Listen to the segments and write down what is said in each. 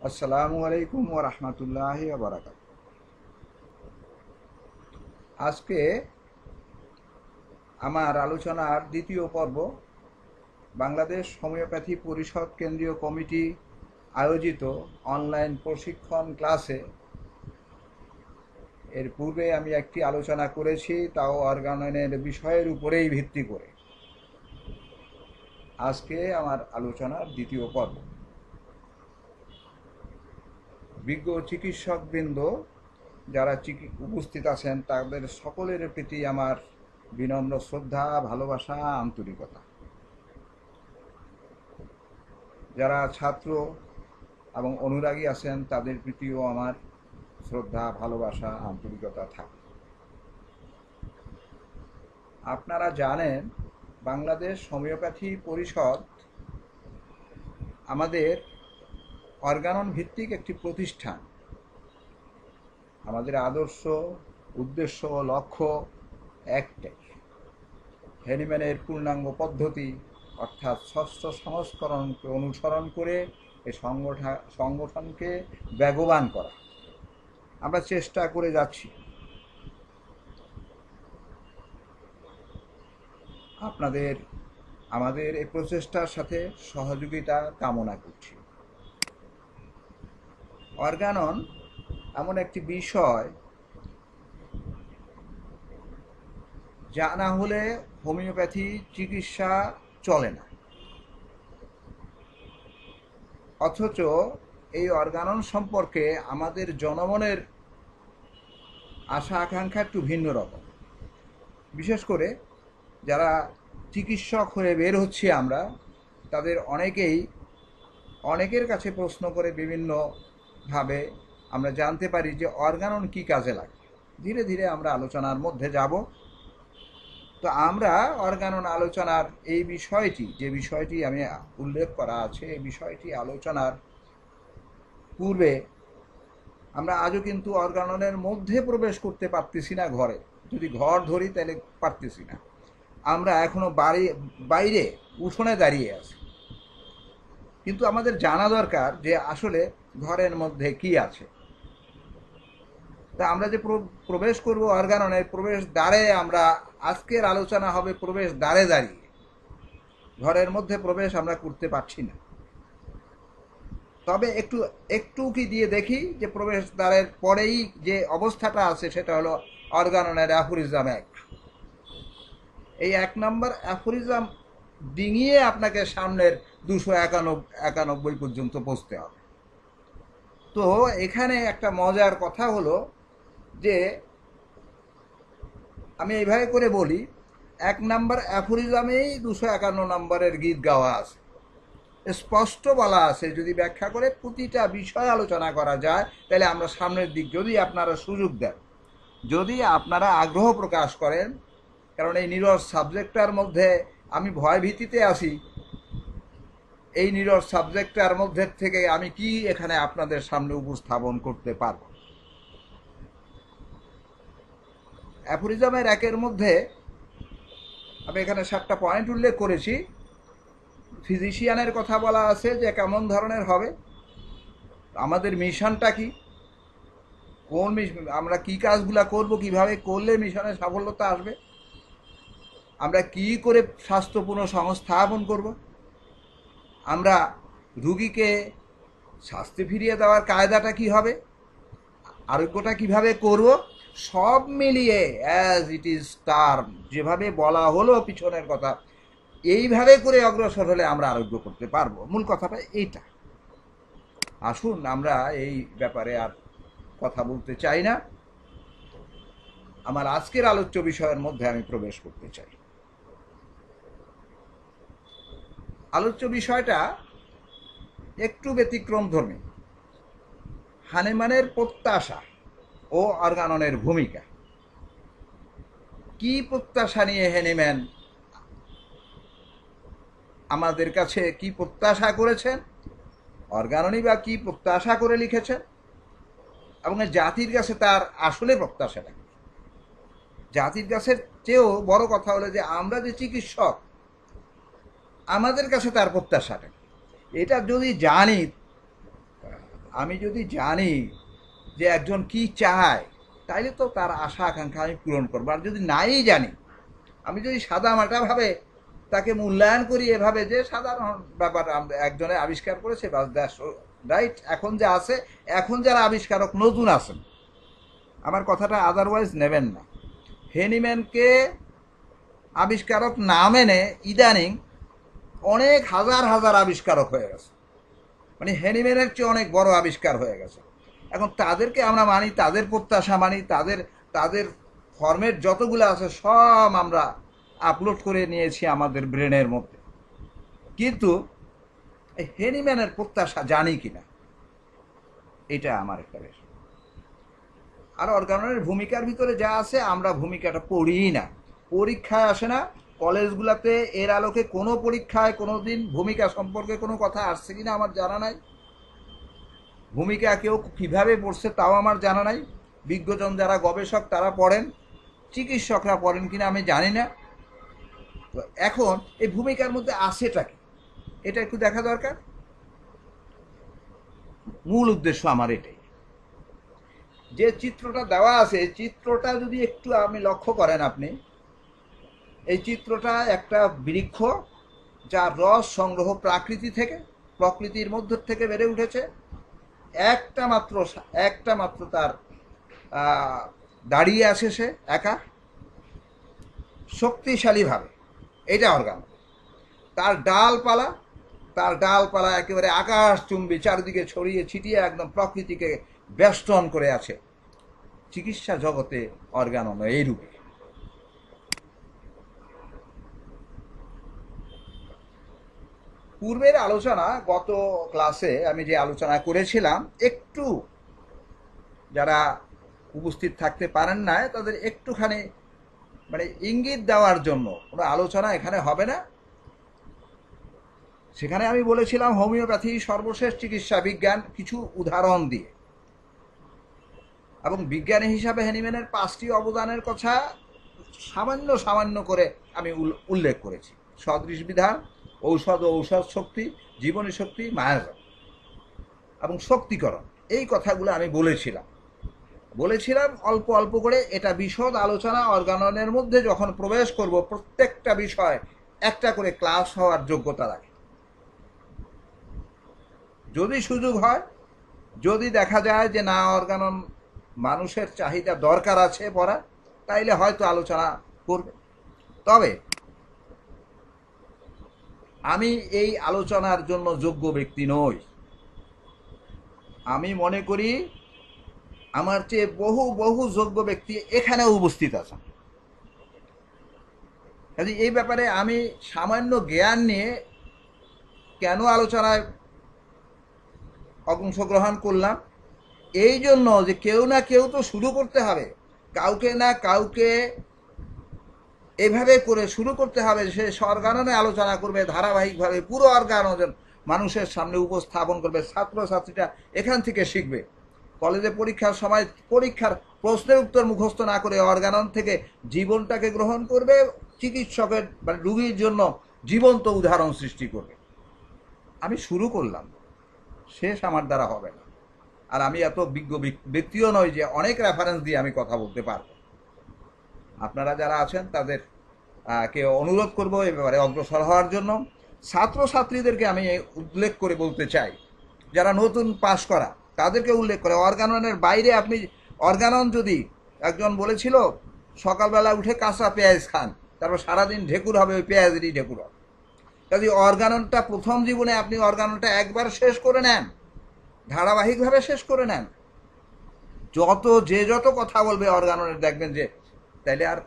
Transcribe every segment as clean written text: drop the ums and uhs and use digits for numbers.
আসসালামু আলাইকুম ওয়া রাহমাতুল্লাহি ওয়া বারাকাতুহু। আজকে আমার আলোচনার দ্বিতীয় পর্ব বাংলাদেশ হোমিওপ্যাথি পরিষদ কেন্দ্রীয় কমিটি আয়োজিত অনলাইন প্রশিক্ষণ ক্লাসে। এর পূর্বে আমি একটি আলোচনা করেছি, তাও অর্গাননের বিষয়ের উপরেই ভিত্তি করে। আজকে আমার আলোচনার দ্বিতীয় পর্ব। বিজ্ঞ চিকিৎসকবৃন্দ যারা উপস্থিত আছেন তাদের সকলের প্রতি আমার বিনম্র শ্রদ্ধা, ভালোবাসা, আন্তরিকতা। যারা ছাত্র এবং অনুরাগী আছেন তাদের প্রতিও আমার শ্রদ্ধা, ভালোবাসা, আন্তরিকতা থাকে। আপনারা জানেন বাংলাদেশ হোমিওপ্যাথি পরিষদ আমাদের অর্গানন ভিত্তিক একটি প্রতিষ্ঠান। আমাদের আদর্শ, উদ্দেশ্য, লক্ষ্য একটাই, হেনিম্যানের পূর্ণাঙ্গ পদ্ধতি অর্থাৎ ষষ্ঠ সংস্করণকে অনুসরণ করে এই সংগঠনকে বেগবান করা। আমরা চেষ্টা করে যাচ্ছি। আপনাদের আমাদের এই প্রচেষ্টার সাথে সহযোগিতা কামনা করছি। অর্গানন এমন একটি বিষয় যা না হলে হোমিওপ্যাথি চিকিৎসা চলে না, অথচ এই অর্গানন সম্পর্কে আমাদের জনমনের আশা আকাঙ্ক্ষা একটু ভিন্ন রকম। বিশেষ করে যারা চিকিৎসক হয়ে বের হচ্ছি আমরা, তাদের অনেকের কাছে প্রশ্ন করে বিভিন্নভাবে আমরা জানতে পারি যে অর্গানন কি কাজে লাগে। ধীরে ধীরে আমরা আলোচনার মধ্যে যাব। তো আমরা অর্গানন আলোচনার এই বিষয়টি, যে বিষয়টি আমি উল্লেখ করা আছে, এই বিষয়টি আলোচনার পূর্বে আমরা আজও কিন্তু অর্গাননের মধ্যে প্রবেশ করতে পারতেছি না। ঘরে যদি ঘর ধরি তাহলে পারতেছি না। আমরা এখনো বাইরে উঠোনে দাঁড়িয়ে আছি। কিন্তু আমাদের জানা দরকার যে আসলে ঘরের মধ্যে কি আছে। তা আমরা যে প্রবেশ করব অর্গাননের প্রবেশ দ্বারে, আমরা আজকের আলোচনা হবে প্রবেশ দ্বারে দাঁড়িয়ে। ঘরের মধ্যে প্রবেশ আমরা করতে পারছি না। তবে একটু কি দিয়ে দেখি যে প্রবেশ দ্বারের পরেই যে অবস্থাটা আছে সেটা হলো অর্গাননের অ্যাফোরিজম 1। এই 1 নম্বর অ্যাফোরিজম ডিঙিয়ে আপনাকে সামনের 291 পর্যন্ত পৌঁছতে হবে। তো এখানে একটা মজার কথা হলো যে আমি এইভাবে করে বলি, 1 নম্বর অ্যাফোরিজমেই 251 নম্বরের গীত গাওয়া আছে। স্পষ্ট বলা আছে, যদি ব্যাখ্যা করে প্রতিটা বিষয় আলোচনা করা যায় তাহলে আমরা সামনের দিক, যদি আপনারা সুযোগ দেন, যদি আপনারা আগ্রহ প্রকাশ করেন। কারণ এই নীরস সাবজেক্টটার মধ্যে আমি ভয় ভীতিতে আছি। এই নীরস সাবজেক্টটার মধ্যে থেকে আমি কি এখানে আপনাদের সামনে উপস্থাপন করতে পারব। অ্যাফোরিজমের 1-এর মধ্যে আমি এখানে 7টা পয়েন্ট উল্লেখ করেছি। ফিজিশিয়ানের কথা বলা আছে যে কেমন ধরনের হবে, আমাদের মিশনটা কি, আমরা কি কাজগুলা করব, কিভাবে করলে মিশনের সাফল্যতা আসবে, আমরা কি করে স্বাস্থ্য পুনঃসংস্থাপন করব, আমরা রুগীকে স্বাস্থ্যে ফিরিয়ে দেওয়ার কায়দাটা কি হবে, আরোগ্যটা কিভাবে করব, সব মিলিয়ে অ্যাজ ইট ইজ টার্ম, যেভাবে বলা হলো পিছনের কথা, এইভাবে করে অগ্রসর হলে আমরা আরোগ্য করতে পারবো। মূল কথাটা এইটা। আসুন আমরা এই ব্যাপারে আর কথা বলতে চাই না, আমার আজকের আলোচ্য বিষয়ের মধ্যে আমি প্রবেশ করতে চাই। আলোচ্য বিষয়টা একটু ব্যতিক্রমধর্মী। হানেমানের প্রত্যাশা ও অর্গাননের ভূমিকা। কি প্রত্যাশা নিয়ে হেনিম্যান আমাদের কাছে কি প্রত্যাশা করেছেন, অর্গাননই বা কি প্রত্যাশা করে লিখেছেন, এবং জাতির কাছে তার আসলে প্রত্যাশাটা কি। জাতির কাছে চেয়েও বড় কথা হলো যে আমরা যে চিকিৎসক, আমাদের কাছে তার প্রত্যাশাটা কি। এটা যদি জানি আমি যদি জানি যে একজন কি চায়, তাইলে তো তার আশা আকাঙ্ক্ষা আমি পূরণ করবো। আর যদি নাই জানি, আমি যদি সাদামাটাভাবে তাকে মূল্যায়ন করি এভাবে যে সাধারণ ব্যাপার, একজনে আবিষ্কার করেছে বাস দ্যাটস রাইট, এখন যে আছে, এখন যারা আবিষ্কারক নতুন আছেন, আমার কথাটা আদারওয়াইজ নেবেন না। হেনিম্যানকে আবিষ্কারক না মেনে ইদানিং অনেক হাজার হাজার আবিষ্কারক হয়ে গেছে, মানে হেনিম্যানের চেয়ে অনেক বড় আবিষ্কার হয়ে গেছে। এখন তাদেরকে আমরা মানি, তাদের প্রত্যাশা মানি, তাদের তাদের ফর্মেট যতগুলো আছে সব আমরা আপলোড করে নিয়েছি আমাদের ব্রেনের মধ্যে। কিন্তু হেনিম্যানের প্রত্যাশা জানি কিনা, এটা আমার একটা বিষয়। আর অর্গাননের ভূমিকার ভিতরে যা আছে আমরা ভূমিকাটা পড়িই না, পরীক্ষায় আসে না। কলেজগুলোতে এর আলোকে কোনো পরীক্ষায় কোনো দিন ভূমিকা সম্পর্কে কোনো কথা আসছে কিনা আমার জানা নাই। ভূমিকা কেউ কীভাবে পড়ছে তাও আমার জানা নাই। বিজ্ঞজন যারা গবেষক তারা পড়েন, চিকিৎসকরা পড়েন কিনা আমি জানি না। তো এখন এই ভূমিকার মধ্যে আসেটা কি, এটা একটু দেখা দরকার। মূল উদ্দেশ্য আমার এটাই। যে চিত্রটা দেওয়া আছে, চিত্রটা যদি একটু আপনি লক্ষ্য করেন, আপনি এই চিত্রটা একটা বৃক্ষ যার রস সংগ্রহ প্রকৃতির মধ্য থেকে বেড়ে উঠেছে। একটা মাত্র তার দাঁড়িয়ে আছে, সে একা শক্তিশালীভাবে, এটা অর্গান। তার ডালপালা একেবারে আকাশচুম্বী, চারিদিকে ছড়িয়ে ছিটিয়ে একদম প্রকৃতিকে বেষ্টন করে আছে। চিকিৎসা জগতে অর্গানন এইরূপে। পূর্বের আলোচনা, গত ক্লাসে আমি যে আলোচনা করেছিলাম, একটু যারা উপস্থিত থাকতে পারেন না তাদের একটুখানি মানে ইঙ্গিত দেওয়ার জন্য, কোনো আলোচনা এখানে হবে না। সেখানে আমি বলেছিলাম হোমিওপ্যাথি সর্বশেষ চিকিৎসা বিজ্ঞান, কিছু উদাহরণ দিয়ে, এবং বিজ্ঞানী হিসাবে হেনিম্যানের 5টি অবদানের কথা সামান্য করে আমি উল্লেখ করেছি। সদৃশ বিধান, ঔষধ ও ঔষধ শক্তি, জীবনী শক্তি, মায়াজাল এবং শক্তিকরণ, এই কথাগুলো আমি বলেছিলাম অল্প অল্প করে। এটা বিশদ আলোচনা অর্গাননের মধ্যে যখন প্রবেশ করব, প্রত্যেকটা বিষয় একটা করে ক্লাস হওয়ার যোগ্যতা রাখে। যদি সুযোগ হয়, যদি দেখা যায় যে না অর্গানন মানুষের চাহিদা দরকার আছে পড়া, তাইলে হয়তো আলোচনা করবে। তবে আমি এই আলোচনার জন্য যোগ্য ব্যক্তি নই। আমি মনে করি আমার চেয়ে বহু বহু যোগ্য ব্যক্তি এখানে উপস্থিত আছেন। কাজে এই ব্যাপারে আমি সামান্য জ্ঞান নিয়ে কেন আলোচনায় অংশগ্রহণ করলাম, এই জন্য যে কেউ না কেউ তো শুরু করতে হবে, কাউকে না কাউকে এভাবে করে শুরু করতে হবে। সে অর্গাননে আলোচনা করবে, ধারাবাহিকভাবে পুরো অর্গানন মানুষের সামনে উপস্থাপন করবে, ছাত্রছাত্রীরা এখান থেকে শিখবে। কলেজে পরীক্ষার সময় পরীক্ষার প্রশ্নের উত্তর মুখস্থ না করে অর্গানন থেকে জীবনটাকে গ্রহণ করবে, চিকিৎসকের মানে রুগীর জন্য জীবন্ত উদাহরণ সৃষ্টি করবে। আমি শুরু করলাম, শেষ আমার দ্বারা হবে না। আর আমি এত বিজ্ঞ ব্যক্তিও নই যে অনেক রেফারেন্স দিয়ে আমি কথা বলতে পারবো। আপনারা যারা আছেন তাদের কে অনুরোধ করব এ ব্যাপারে অগ্রসর হওয়ার জন্য। ছাত্রছাত্রীদেরকে আমি উল্লেখ করে বলতে চাই, যারা নতুন পাশ করা তাদেরকে উল্লেখ করে, অর্গাননের বাইরে আপনি অর্গানন যদি, একজন বলেছিল সকালবেলা উঠে কাঁচা পেঁয়াজ খান, তারপর সারাদিন ঢেকুর হবে, ওই পেঁয়াজেরই ঢেকুর হবে। কাজে অর্গাননটা প্রথম জীবনে আপনি অর্গাননটা একবার শেষ করে নেন, ধারাবাহিকভাবে শেষ করে নেন। যত কথা বলবে অর্গাননের, দেখবেন যে তাইলে আর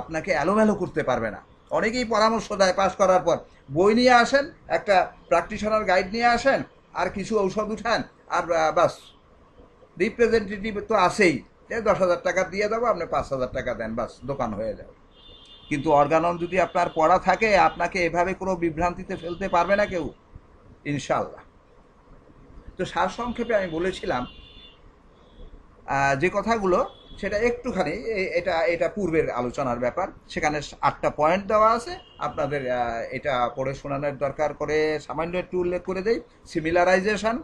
আপনাকে এলোমেলো করতে পারবে না। অনেকেই পরামর্শ দেয় পাস করার পর, বই নিয়ে আসেন, একটা প্র্যাকটিশনার গাইড নিয়ে আসেন, আর কিছু ঔষধ উঠান, আর বাস রিপ্রেজেন্টেটিভ তো আসেই, 10,000 টাকা দিয়ে দেবো, আপনি 5,000 টাকা দেন, বাস দোকান হয়ে যাবে। কিন্তু অর্গানন যদি আপনার পড়া থাকে, আপনাকে এভাবে কোনো বিভ্রান্তিতে ফেলতে পারবে না কেউ, ইনশাল্লাহ। তো সারসংক্ষেপে আমি বলেছিলাম যে কথাগুলো, সেটা একটুখানি, এটা পূর্বের আলোচনার ব্যাপার। সেখানে 8টা পয়েন্ট দেওয়া আছে, আপনাদের এটা পড়ে শোনানোর দরকার করে সামান্য একটু উল্লেখ করে দেই। Similarization,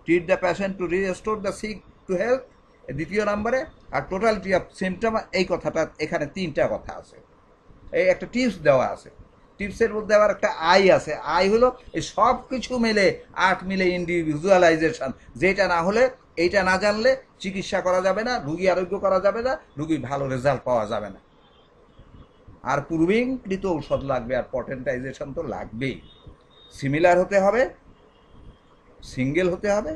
treat the patient to restore the sick to health, দ্বিতীয় নম্বরে। আর টোটালিটি অফ সিমটম, এই কথাটা এখানে তিনটা কথা আছে। এই একটা টিপস দেওয়া আছে, টিপসের মধ্যে আবার একটা আই আছে। আই হলো এই সব কিছু মিলে 8 মিলে ইন্ডিভিজুয়ালাইজেশন, যেটা না হলে, এইটা না জানলে চিকিৎসা করা যাবে না, রুগী আরোগ্য করা যাবে না, রুগীর ভালো রেজাল্ট পাওয়া যাবে না। আর পূর্বিংকৃত ঔষধ লাগবে, আর পটেন্টাইজেশন তো লাগবেই। সিমিলার হতে হবে, সিঙ্গেল হতে হবে,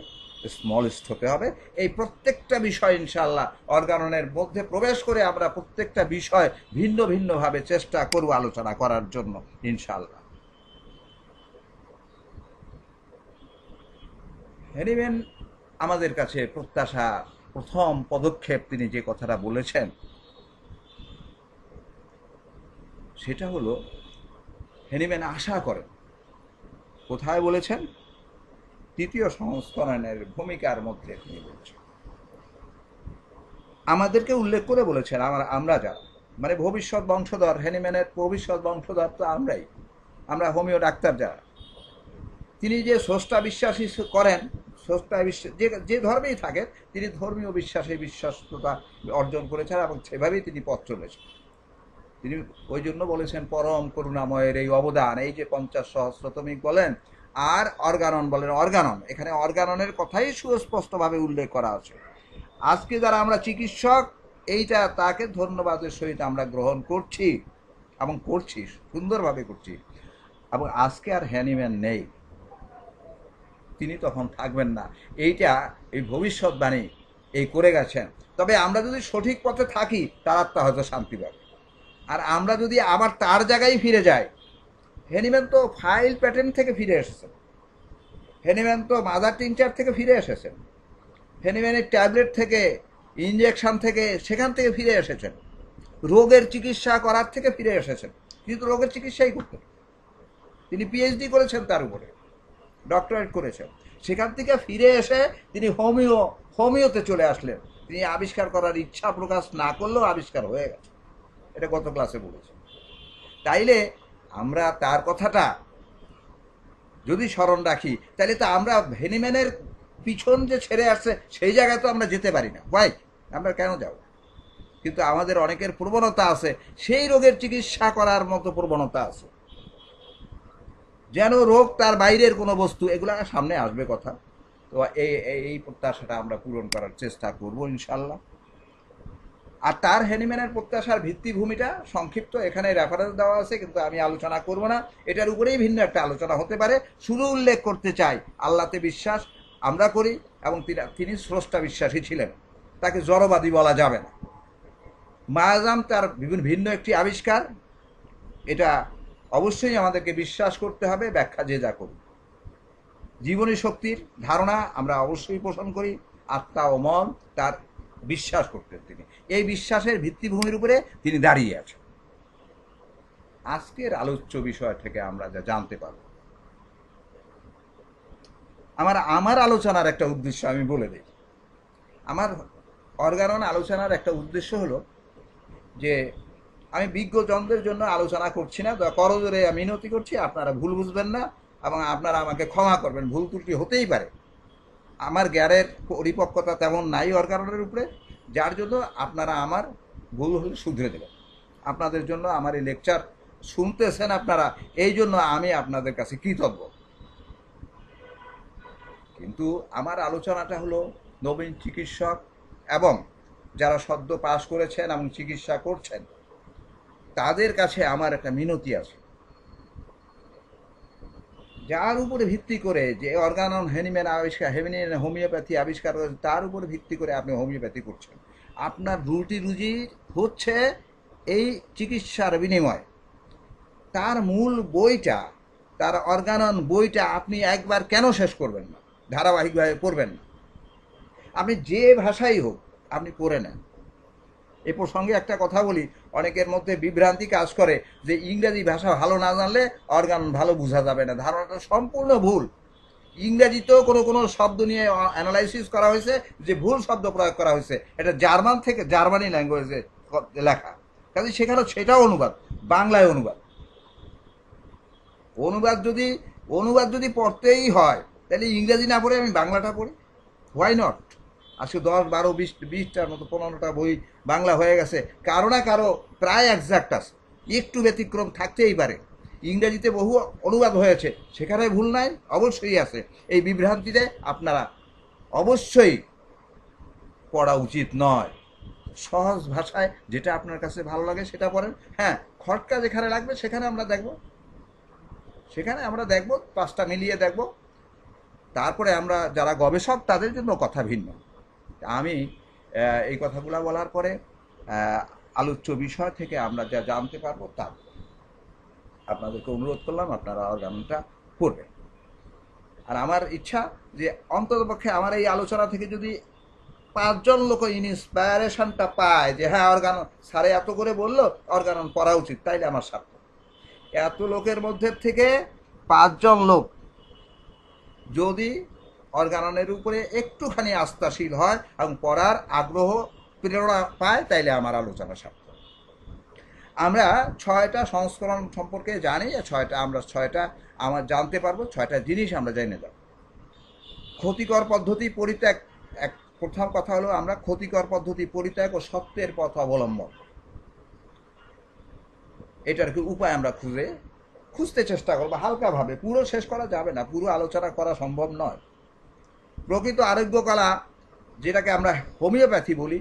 স্মলেস্ট হতে হবে। এই প্রত্যেকটা বিষয় ইনশাআল্লাহ অর্গাননের মধ্যে প্রবেশ করে আমরা প্রত্যেকটা বিষয় ভিন্ন ভিন্নভাবে চেষ্টা করব আলোচনা করার জন্য ইনশাআল্লাহ। হ্যানিম্যান আমাদের কাছে প্রত্যাশা, প্রথম পদক্ষেপ তিনি যে কথাটা বলেছেন সেটা হলো, হ্যানিম্যান আশা করেন, কোথায় বলেছেন? তৃতীয় সংস্করণের ভূমিকার মধ্যে তিনি বলেছেন, আমাদেরকে উল্লেখ করে বলেছেন, আমরা যারা মানে ভবিষ্যৎ বংশধর, হ্যানিম্যানের ভবিষ্যৎ বংশধর তো আমরাই, আমরা হোমিও ডাক্তার যারা, তিনি যে স্রষ্টা বিশ্বাসী করেন, স্রষ্টা বিশ্বাস যে ধর্মেই থাকে, তিনি ধর্মীয় বিশ্বাসে বিশ্বস্ততা অর্জন করেছেন এবং সেভাবেই তিনি পথ চলেছেন। তিনি ওই জন্য বলেছেন পরম করুণাময়ের এই অবদান, এই যে 50 সহস্রতমিক বলেন আর অর্গানন বলেন, অর্গানন, এখানে অর্গাননের কথাই সুস্পষ্টভাবে উল্লেখ করা আছে। আজকে যারা আমরা চিকিৎসক, এইটা তাকে ধন্যবাদের সহিত আমরা গ্রহণ করছি এবং করছি, সুন্দরভাবে করছি। এবং আজকে আর হ্যানিম্যান নেই, তিনি তখন থাকবেন না, এইটা এই ভবিষ্যৎবাণী এই করে গেছেন। তবে আমরা যদি সঠিক পথে থাকি, তার আত্মা হয়তো শান্তি পাবে। আর আমরা যদি আবার তার জায়গায় ফিরে যাই, হ্যানিম্যান তো ফাইল প্যাটার্ন থেকে ফিরে এসেছেন, হ্যানিম্যান তো মাদার টিংচার থেকে ফিরে এসেছেন, হ্যানিম্যানের ট্যাবলেট থেকে, ইঞ্জেকশন থেকে, সেখান থেকে ফিরে এসেছেন, রোগের চিকিৎসা করার থেকে ফিরে এসেছেন। কিন্তু রোগের চিকিৎসাই করতেন, তিনি পিএইচডি করেছেন, তার উপরে ডক্টরেট করেছেন। সেখান থেকে ফিরে এসে তিনি হোমিওতে চলে আসলেন। তিনি আবিষ্কার করার ইচ্ছা প্রকাশ না করলেও আবিষ্কার হয়ে গেছে, এটা গত ক্লাসে বলেছে। তাইলে আমরা তার কথাটা যদি স্মরণ রাখি, তাহলে তো আমরা হ্যানিম্যানের পিছন যে ছেড়ে আসছে সেই জায়গায় তো আমরা যেতে পারি না। ভাই, আমরা কেন যাব? কিন্তু আমাদের অনেকের প্রবণতা আছে, সেই রোগের চিকিৎসা করার মতো প্রবণতা আছে, যেন রোগ তার বাইরের কোনো বস্তু, এগুলো সামনে আসবে কথা। তো এই প্রত্যাশাটা আমরা পূরণ করার চেষ্টা করব ইনশাল্লাহ। আর তার হ্যানিম্যানের প্রত্যাশার ভিত্তিভূমিটা সংক্ষিপ্ত এখানে রেফারেন্স দেওয়া আছে, কিন্তু আমি আলোচনা করব না, এটার উপরেই ভিন্ন একটা আলোচনা হতে পারে। শুধু উল্লেখ করতে চাই, আল্লাহতে বিশ্বাস আমরা করি এবং তিনি স্রষ্টা বিশ্বাসী ছিলেন, তাকে জড়বাদী বলা যাবে না। মায়াজাম তার ভিন্ন একটি আবিষ্কার, এটা অবশ্যই আমাদেরকে বিশ্বাস করতে হবে, ব্যাখ্যা যে যা করি। জীবনী শক্তির ধারণা আমরা অবশ্যই পোষণ করি, আত্মা ও মন তার বিশ্বাস করতেন তিনি, এই বিশ্বাসের ভিত্তিভূমির উপরে তিনি দাঁড়িয়ে আছেন। আজকের আলোচ্য বিষয় থেকে আমরা যা জানতে পারব, আমার আলোচনার একটা উদ্দেশ্য আমি বলে দিই। আমার অর্গানন আলোচনার একটা উদ্দেশ্য হলো যে আমি বিজ্ঞজনদের জন্য আলোচনা করছি না, করজোরে মিনতি করছি, আপনারা ভুল বুঝবেন না এবং আপনারা আমাকে ক্ষমা করবেন, ভুল ত্রুটি হতেই পারে। আমার জ্ঞানের পরিপক্কতা তেমন নাই অর্গাননের উপরে, যার জন্য আপনারা আমার ভুল হলে শুধরে দেবেন। আপনাদের জন্য আমার এই লেকচার শুনতেছেন আপনারা, এই জন্য আমি আপনাদের কাছে কৃতজ্ঞ। কিন্তু আমার আলোচনাটা হলো নবীন চিকিৎসক এবং যারা সদ্য পাশ করেছেন এবং চিকিৎসা করছেন, তাদের কাছে আমার একটা মিনতি আছে, যার উপরে ভিত্তি করে যে অর্গানন হ্যানিম্যান আবিষ্কার, হ্যানিম্যান হোমিওপ্যাথি আবিষ্কার করেছে, তার উপরে ভিত্তি করে আপনি হোমিওপ্যাথি করছেন। আপনার রুজি হচ্ছে এই চিকিৎসার বিনিময়। তার মূল বইটা, তার অর্গানন বইটা আপনি একবার কেন শেষ করবেন না, ধারাবাহিকভাবে পড়বেন না? আপনি যে ভাষাই হোক আপনি পড়ে নেন। এ প্রসঙ্গে একটা কথা বলি, অনেকের মধ্যে বিভ্রান্তি কাজ করে যে ইংরেজি ভাষা ভালো না জানলে অর্গানন ভালো বোঝা যাবে না। ধারণাটা সম্পূর্ণ ভুল। ইংরেজিতেও কোনো শব্দ নিয়ে অ্যানালাইসিস করা হয়েছে, যে ভুল শব্দ প্রয়োগ করা হয়েছে, এটা জার্মান থেকে, জার্মানি ল্যাঙ্গুয়েজে লেখা, কাজে সেখানে সেটাও অনুবাদ, বাংলায় অনুবাদ। অনুবাদ যদি পড়তেই হয়, তাহলে ইংরেজি না পড়ে আমি বাংলাটা পড়ি, হোয়াই নট? আজকে 10, 12, 20টার মতো 15টা বই বাংলা হয়ে গেছে, কারো না কারো প্রায় একজাক্ট আছে, একটু ব্যতিক্রম থাকতেই পারে। ইংরেজিতে বহু অনুবাদ হয়েছে, সেখানে ভুল নাই, অবশ্যই আছে। এই বিভ্রান্তিতে আপনারা অবশ্যই পড়া উচিত নয়। সহজ ভাষায় যেটা আপনার কাছে ভালো লাগে সেটা পড়েন। হ্যাঁ, খটকা যেখানে লাগবে সেখানে আমরা দেখব, সেখানে আমরা দেখব, 5টা মিলিয়ে দেখব। তারপরে আমরা যারা গবেষক তাদের জন্য কথা ভিন্ন। আমি এই কথাগুলো বলার পরে আলোচ্য বিষয় থেকে আমরা যা জানতে পারবো তা আপনাদেরকে অনুরোধ করলাম আপনারা অর্গানটা পড়বেন। আর আমার ইচ্ছা যে অন্ততপক্ষে আমার এই আলোচনা থেকে যদি 5জন লোক ইন্সপায়ারেশনটা পায় যে হ্যাঁ অর্গান স্যারে এত করে বললো অর্গানন পড়া উচিত, তাইলে আমার সার্থক। এত লোকের মধ্যে থেকে 5জন লোক যদি অর্গাননের উপরে একটুখানি আস্থাশীল হয় এবং পড়ার আগ্রহ প্রেরণা পায়, তাইলে আমার আলোচনা সার্থক। আমরা 6টা সংস্করণ সম্পর্কে জানি, আমরা 6টা আমার জানতে পারবো, 6টা জিনিস আমরা জেনে যাব। ক্ষতিকর পদ্ধতি পরিত্যাগ, এক প্রথম কথা হলো আমরা ক্ষতিকর পদ্ধতি পরিত্যাগ ও সত্যের পথ অবলম্বন, এটার কি উপায় আমরা খুঁজতে চেষ্টা করবো হালকাভাবে। পুরো শেষ করা যাবে না, পুরো আলোচনা করা সম্ভব নয়। প্রকৃত আরোগ্য কলা, যেটাকে আমরা হোমিওপ্যাথি বলি,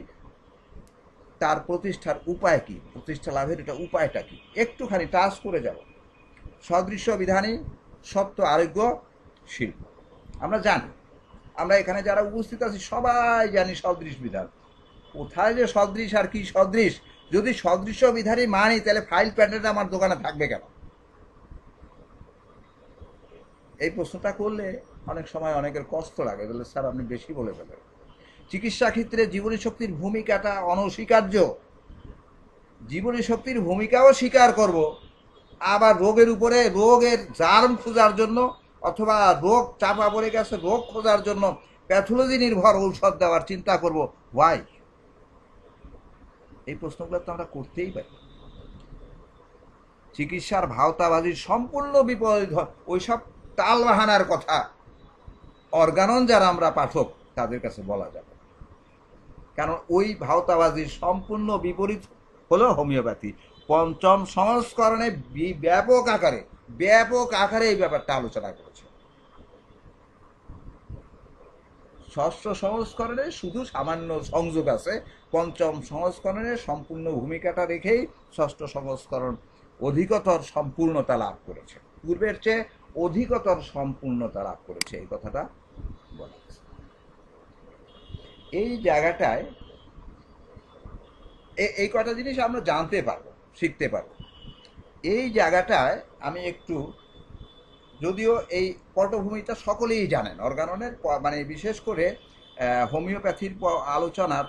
তার প্রতিষ্ঠার উপায় কি, প্রতিষ্ঠা লাভের এটা উপায়টা কি, একটুখানি টাচ করে যাব। সদৃশ্য বিধানী সত্য আরোগ্য শিল্প, আমরা জানি, আমরা এখানে যারা উপস্থিত আছি সবাই জানি সদৃশ বিধান। কোথায় যে সদৃশ আর কি সদৃশ, যদি সদৃশ্য বিধানই মানি তাহলে ফাইল প্যাটার্ন আমার দোকানে থাকবে কেন? এই প্রশ্নটা করলে অনেক সময় অনেকের কষ্ট লাগে, বলে স্যার আপনি বেশি বলে ফেলেন। চিকিৎসা ক্ষেত্রে জীবনী শক্তির ভূমিকাটা অনস্বীকার্য। জীবনী শক্তির ভূমিকাও স্বীকার করব, আবার রোগের উপরে রোগের জার্ম খোঁজার জন্য অথবা রোগ চাপা পড়ে গেছে রোগ খোঁজার জন্য প্যাথোলজি নির্ভর ঔষধ দেওয়ার চিন্তা করব। ওয়াই? এই প্রশ্নগুলো তো আমরা করতেই পারি। চিকিৎসার ভাওতাবাজির সম্পূর্ণ বিপরীত ওইসব টাল বাহানার কথা অর্গানন যারা আমরা পাঠক তাদের কাছে বলা যাবে, কারণ ওই ভাওতাবাজির সম্পূর্ণ বিপরীত হলো হোমিওপ্যাথি। 5ম সংস্করণে ব্যাপক আকারে এই ব্যাপারটা আলোচনা করেছে। 6ষ্ঠ সংস্করণে শুধু সামান্য সংযোগ আছে, 5ম সংস্করণে সম্পূর্ণ ভূমিকাটা রেখেই 6ষ্ঠ সংস্করণ অধিকতর সম্পূর্ণতা লাভ করেছে, পূর্বের চেয়ে অধিকতর সম্পূর্ণতা লাভ করেছে, এই কথাটা বলা আছে। এই জায়গাটায় এই কটা জিনিস আমরা জানতে পারবো, শিখতে পারবো। এই জায়গাটায় আমি একটু, যদিও এই পটভূমিটা সকলেই জানেন অর্গাননের, মানে বিশেষ করে হোমিওপ্যাথির আলোচনার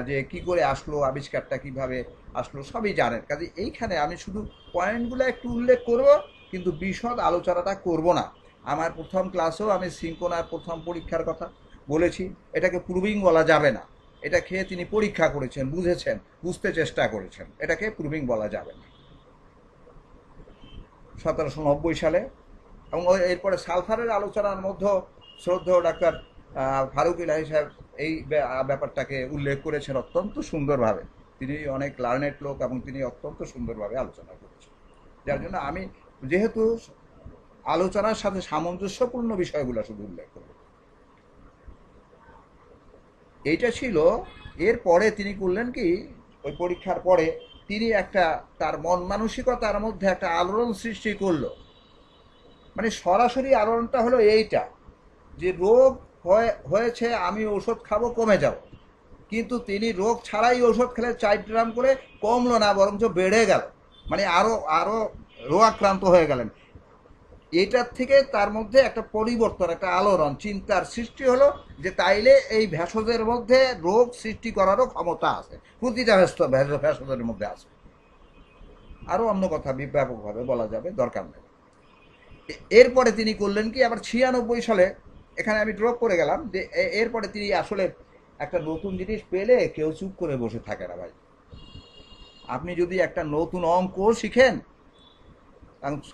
যে কি করে আসলো, আবিষ্কারটা কিভাবে আসলো সবই জানেন, কাজে এইখানে আমি শুধু পয়েন্টগুলো একটু উল্লেখ করব, কিন্তু বিশদ আলোচনাটা করব না। আমার প্রথম ক্লাসেও আমি সিঙ্কোনার প্রথম পরীক্ষার কথা বলেছি, এটাকে প্রুভিং বলা যাবে না। এটা খেয়ে তিনি পরীক্ষা করেছেন, বুঝেছেন, বুঝতে চেষ্টা করেছেন, এটাকে প্রুভিং বলা যাবে না। 1790 সালে, এবং এরপরে সালফারের আলোচনার মধ্যে শ্রদ্ধেয় ডাক্তার ফারুক ইলাহি সাহেব এই ব্যাপারটাকে উল্লেখ করেছেন অত্যন্ত সুন্দরভাবে। তিনি অনেক লার্নেড লোক এবং তিনি অত্যন্ত সুন্দরভাবে আলোচনা করেছেন, যার জন্য আমি যেহেতু আলোচনার সাথে সামঞ্জস্যপূর্ণ বিষয়গুলো শুধু উল্লেখ করব। এইটা ছিল। এরপরে তিনি করলেন কি, ওই পরীক্ষার পরে তিনি একটা তার মন মানসিকতার মধ্যে একটা আলোড়ন সৃষ্টি করলো। মানে সরাসরি আলোড়নটা হলো এইটা যে রোগ হয়েছে, আমি ওষুধ খাবো কমে যাব, কিন্তু তিনি রোগ ছাড়াই ওষুধ খেলে 4 গ্রাম করে কমলো না, বরঞ্চ বেড়ে গেল, মানে আরো রোগাক্রান্ত হয়ে গেলেন। এটার থেকে তার মধ্যে একটা পরিবর্তন, একটা আলোড়ন চিন্তার সৃষ্টি হলো যে তাইলে এই ভেষজের মধ্যে রোগ সৃষ্টি করারও ক্ষমতা আছে, প্রতিটা ভেষজের মধ্যে আছে। আরো অন্য কথা ব্যাপকভাবে বলা যাবে, দরকার নেই। এরপরে তিনি করলেন কি, আবার 96 সালে, এখানে আমি ড্রপ করে গেলাম, যে এরপরে তিনি আসলে একটা নতুন জিনিস পেলে কেউ চুপ করে বসে থাকে না ভাই। আপনি যদি একটা নতুন অঙ্ক শিখেন,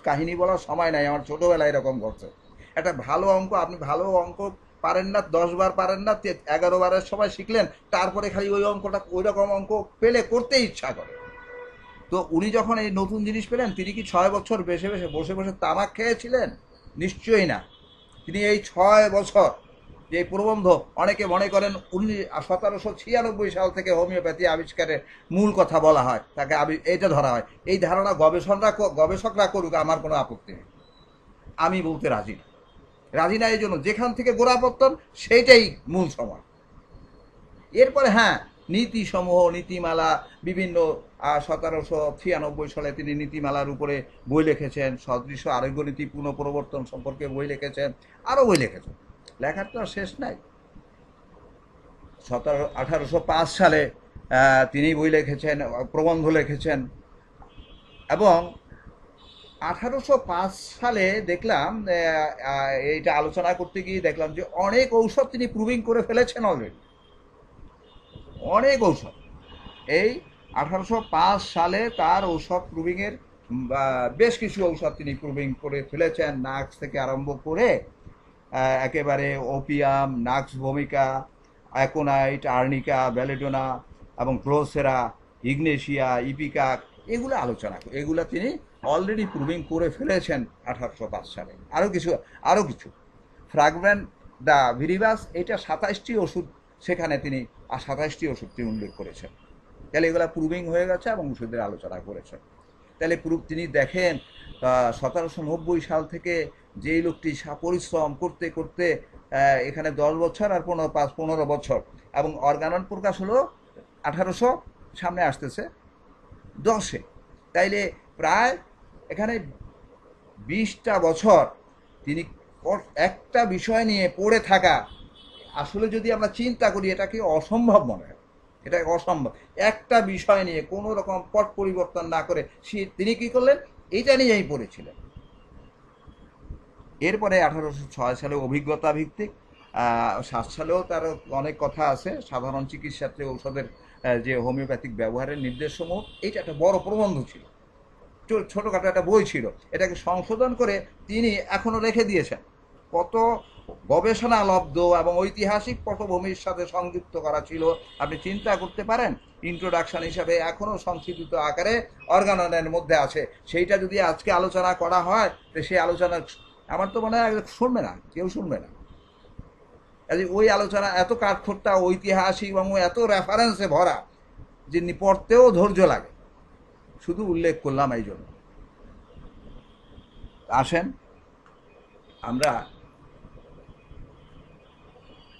কাহিনী বলার সময় নাই, আমার ছোটবেলায় এরকম ঘটছে, একটা ভালো অঙ্ক, আপনি ভালো অঙ্ক পারেন না, 10 বার পারেন না, 11 বারের সময় শিখলেন, তারপরে খালি ওই অঙ্কটা, ওই রকম অঙ্ক পেলে করতে ইচ্ছা করে। তো উনি যখন এই নতুন জিনিস পেলেন, তিনি কি 6 বছর বসে বসে বসে বসে তামাক খেয়েছিলেন? নিশ্চয়ই না। তিনি এই 6 বছর যে প্রবন্ধ, অনেকে মনে করেন 1796 সাল থেকে হোমিওপ্যাথি আবিষ্কারের মূল কথা বলা হয়, তাকে এটা ধরা হয়, এই ধারণা গবেষকরা করুক, আমার কোনো আপত্তি নেই, আমি বলতে রাজি না। রাজি না এই জন্য, যেখান থেকে গোড়াপত্তন সেইটাই মূল সময়। এরপরে হ্যাঁ, নীতিসমূহ, নীতিমালা বিভিন্ন 1796 সালে তিনি নীতিমালার উপরে বই লিখেছেন, সদৃশ আরোগ্য নীতি পুনঃপ্রবর্তন সম্পর্কে বই লিখেছেন, আরও বই লিখেছেন, লেখার তো আর শেষ নাই। 1805 সালে তিনি বই লিখেছেন, প্রবন্ধ লিখেছেন। এবং 1805 সালে দেখলাম, এইটা আলোচনা করতে গিয়ে দেখলাম যে অনেক ঔষধ তিনি প্রুভিং করে ফেলেছেন অলরেডি, অনেক ঔষধ। এই 1805 সালে তার ঔষধ প্রুভিংয়ের বেশ কিছু ঔষধ তিনি প্রুভিং করে ফেলেছেন, নাক্স থেকে আরম্ভ করে একেবারে ওপিয়াম, নাক্স ভূমিকা, অ্যাকোনাইট, আর্নিকা, বেলেডোনা এবং ক্লোসেরা, ইগনেশিয়া, ইপিকাক, এগুলো আলোচনা, এগুলো তিনি অলরেডি প্রুভিং করে ফেলেছেন 1805 সালে। আরও কিছু ফ্রাগমেন্ট দ্য ভিরিবাস, এটা 27টি ওষুধ, সেখানে তিনি 27টি ওষুধ তিনি উল্লেখ করেছেন। তাহলে এগুলো প্রুভিং হয়ে গেছে এবং ওষুধের আলোচনা করেছেন। তাহলে তিনি দেখেন 1790 সাল থেকে যেই লোকটি পরিশ্রম করতে করতে এখানে 10 বছর আর 15 বছর, এবং অর্গানন প্রকাশ হলো 1800, সামনে আসতেছে 10-এ, তাইলে প্রায় এখানে 20টা বছর তিনি একটা বিষয় নিয়ে পড়ে থাকা। আসলে যদি আমরা চিন্তা করি, এটাকে অসম্ভব মনে হয়, এটা অসম্ভব। একটা বিষয় নিয়ে কোনো রকম পট পরিবর্তন না করে তিনি কি করলেন, এইটা নিয়েই পড়েছিলেন। এরপরে 1806 সালে অভিজ্ঞতা ভিত্তিক, 7 সালেও তার অনেক কথা আছে, সাধারণ চিকিৎসাতে ঔষধের যে হোমিওপ্যাথিক ব্যবহারের নির্দেশসমূহ, এইটা একটা বড় প্রবন্ধ ছিল, ছোটোখাটো একটা বই ছিল। এটাকে সংশোধন করে তিনি এখনও রেখে দিয়েছেন। কত গবেষণালব্ধ এবং ঐতিহাসিক পটভূমির সাথে সংযুক্ত করা ছিল, আপনি চিন্তা করতে পারেন। ইন্ট্রোডাকশন হিসাবে এখনও সংক্ষিপ্ত আকারে অর্গাননের মধ্যে আছে। সেইটা যদি আজকে আলোচনা করা হয়, তো সেই আলোচনা আমার তো মনে হয় শুনবে না, কেউ শুনবে না। ওই আলোচনা এত কাঠখোট্টা, ঐতিহাসিক এবং এত রেফারেন্সে ভরা যে পড়তেও ধৈর্য লাগে। শুধু উল্লেখ করলাম এই জন্য। আসেন আমরা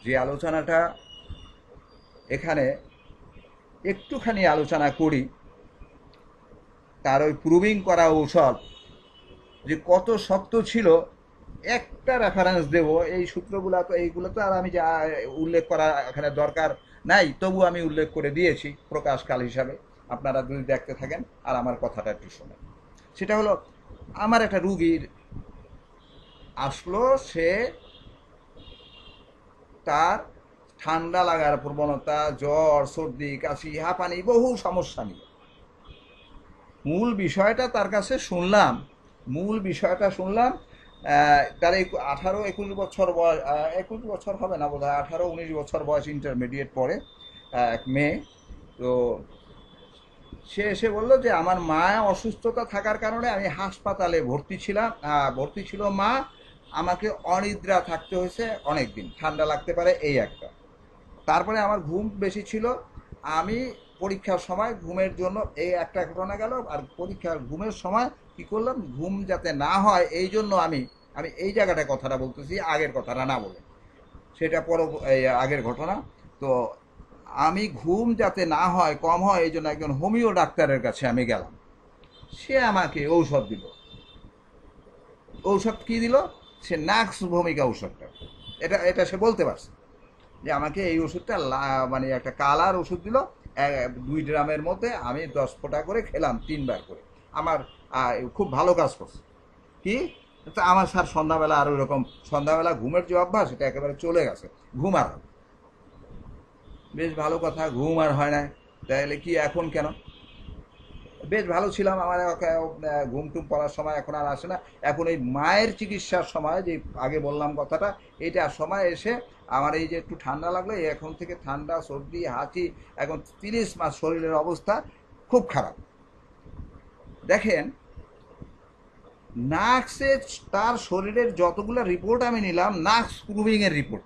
যে আলোচনাটা এখানে একটুখানি আলোচনা করি, তার ওই প্রুভিং করা ঔষধ যে কত শক্ত ছিল, একটা রেফারেন্স দেব। এই সূত্রগুলো তো, এইগুলো তো আর আমি যা উল্লেখ করা এখানে দরকার নাই, তবু আমি উল্লেখ করে দিয়েছি প্রকাশকাল হিসাবে। আপনারা যদি দেখতে থাকেন আর আমার কথাটা একটু শোনেন। সেটা হলো, আমার একটা রুগীর আসলো, সে তার ঠান্ডা লাগার প্রবণতা, জ্বর, সর্দি, কাশি, হাঁপানি, বহু সমস্যা নিয়ে। মূল বিষয়টা তার কাছে শুনলাম, তার 18-21 বছর বয়স, 21 বছর হবে না বোধ হয়, 18-19 বছর বয়স, ইন্টারমিডিয়েট পড়ে, এক মেয়ে। তো সে এসে বললো যে আমার মা অসুস্থতা থাকার কারণে আমি হাসপাতালে ভর্তি ছিল মা, আমাকে অনিদ্রা থাকতে হয়েছে অনেক দিন, ঠান্ডা লাগতে পারে এই একটা। তারপরে আমার ঘুম বেশি ছিল, আমি পরীক্ষার সময় ঘুমের জন্য, এই একটা ঘটনা গেল। আর পরীক্ষার ঘুমের সময় কি করলাম, ঘুম যাতে না হয় এই জন্য আমি এই জায়গাটায় কথাটা বলতেছি, আগের কথাটা না বলে, সেটা আগের ঘটনা। তো আমি ঘুম যাতে না হয়, কম হয়, এই জন্য একজন হোমিও ডাক্তারের কাছে আমি গেলাম। সে আমাকে ঔষধ দিল। ঔষধ কি দিল? সে নাক্স ভূমিকা ঔষধটা, এটা সে বলতে পারছে যে আমাকে এই ওষুধটা, মানে একটা কালার ওষুধ দিল 2 ড্রামের মধ্যে, আমি 10 ফোঁটা করে খেলাম 3 বার করে। আমার খুব ভালো কাজ করছে। কি আমার স্যার সন্ধ্যাবেলা আর ওইরকম, সন্ধ্যাবেলা ঘুমের যে অভ্যাস, এটা একেবারে চলে গেছে, ঘুম আর, বেশ ভালো কথা, ঘুম আর হয় না, তাহলে কি এখন কেন? বেশ ভালো ছিলাম। আমার ঘুম টুম পড়ার সময় এখন আর আসে না। এখন এই মায়ের চিকিৎসার সময়, যে আগে বললাম কথাটা, এটা সময় এসে আমার এই যে একটু ঠান্ডা লাগলো, এখন থেকে ঠান্ডা, সর্দি, হাঁচি, এখন 30 মাস শরীরের অবস্থা খুব খারাপ। দেখেন, নাক্সে তার শরীরের যতগুলো রিপোর্ট আমি নিলাম, নাক্স প্রুভিংয়ের রিপোর্ট,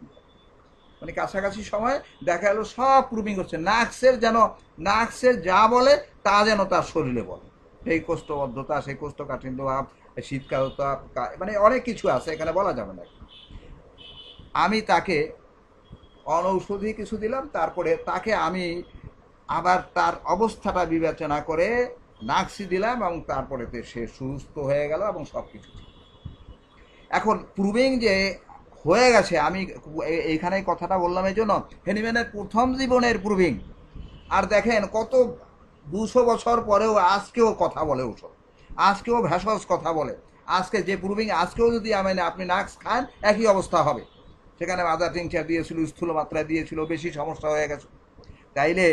মানে কাছাকাছি সময় দেখা গেলো সব প্রুভিং করছে। নাক্সের যা বলে তা যেন তার শরীরে বলে। সেই কোষ্ঠবদ্ধতা, সেই কোষ্ঠকাঠিন্য ভাব, শীতকালতা, মানে অনেক কিছু আছে, এখানে বলা যাবে না। আমি তাকে অনৌষধি কিছু দিলাম, তারপরে তাকে আমি আবার তার অবস্থাটা বিবেচনা করে নাক্সি দিলাম, এবং তারপরে সে সুস্থ হয়ে গেল এবং সব কিছু। এখন প্রুভিং যে হয়ে গেছে, আমি এইখানে কথাটা বললাম এই জন্য, হেনিম্যানের প্রথম জীবনের প্রুভিং। আর দেখেন কত 200 বছর পরেও আজকেও কথা বলে ওষুধ, আজকেও ভেষজ কথা বলে। আজকে যে প্রুভিং, আজকেও যদি আপনি নাক্স খান একই অবস্থা হবে। সেখানে মাদার টিংচার দিয়েছিল, স্থূল মাত্রায় দিয়েছিল, বেশি সমস্যা হয়ে গেছে। তাইলে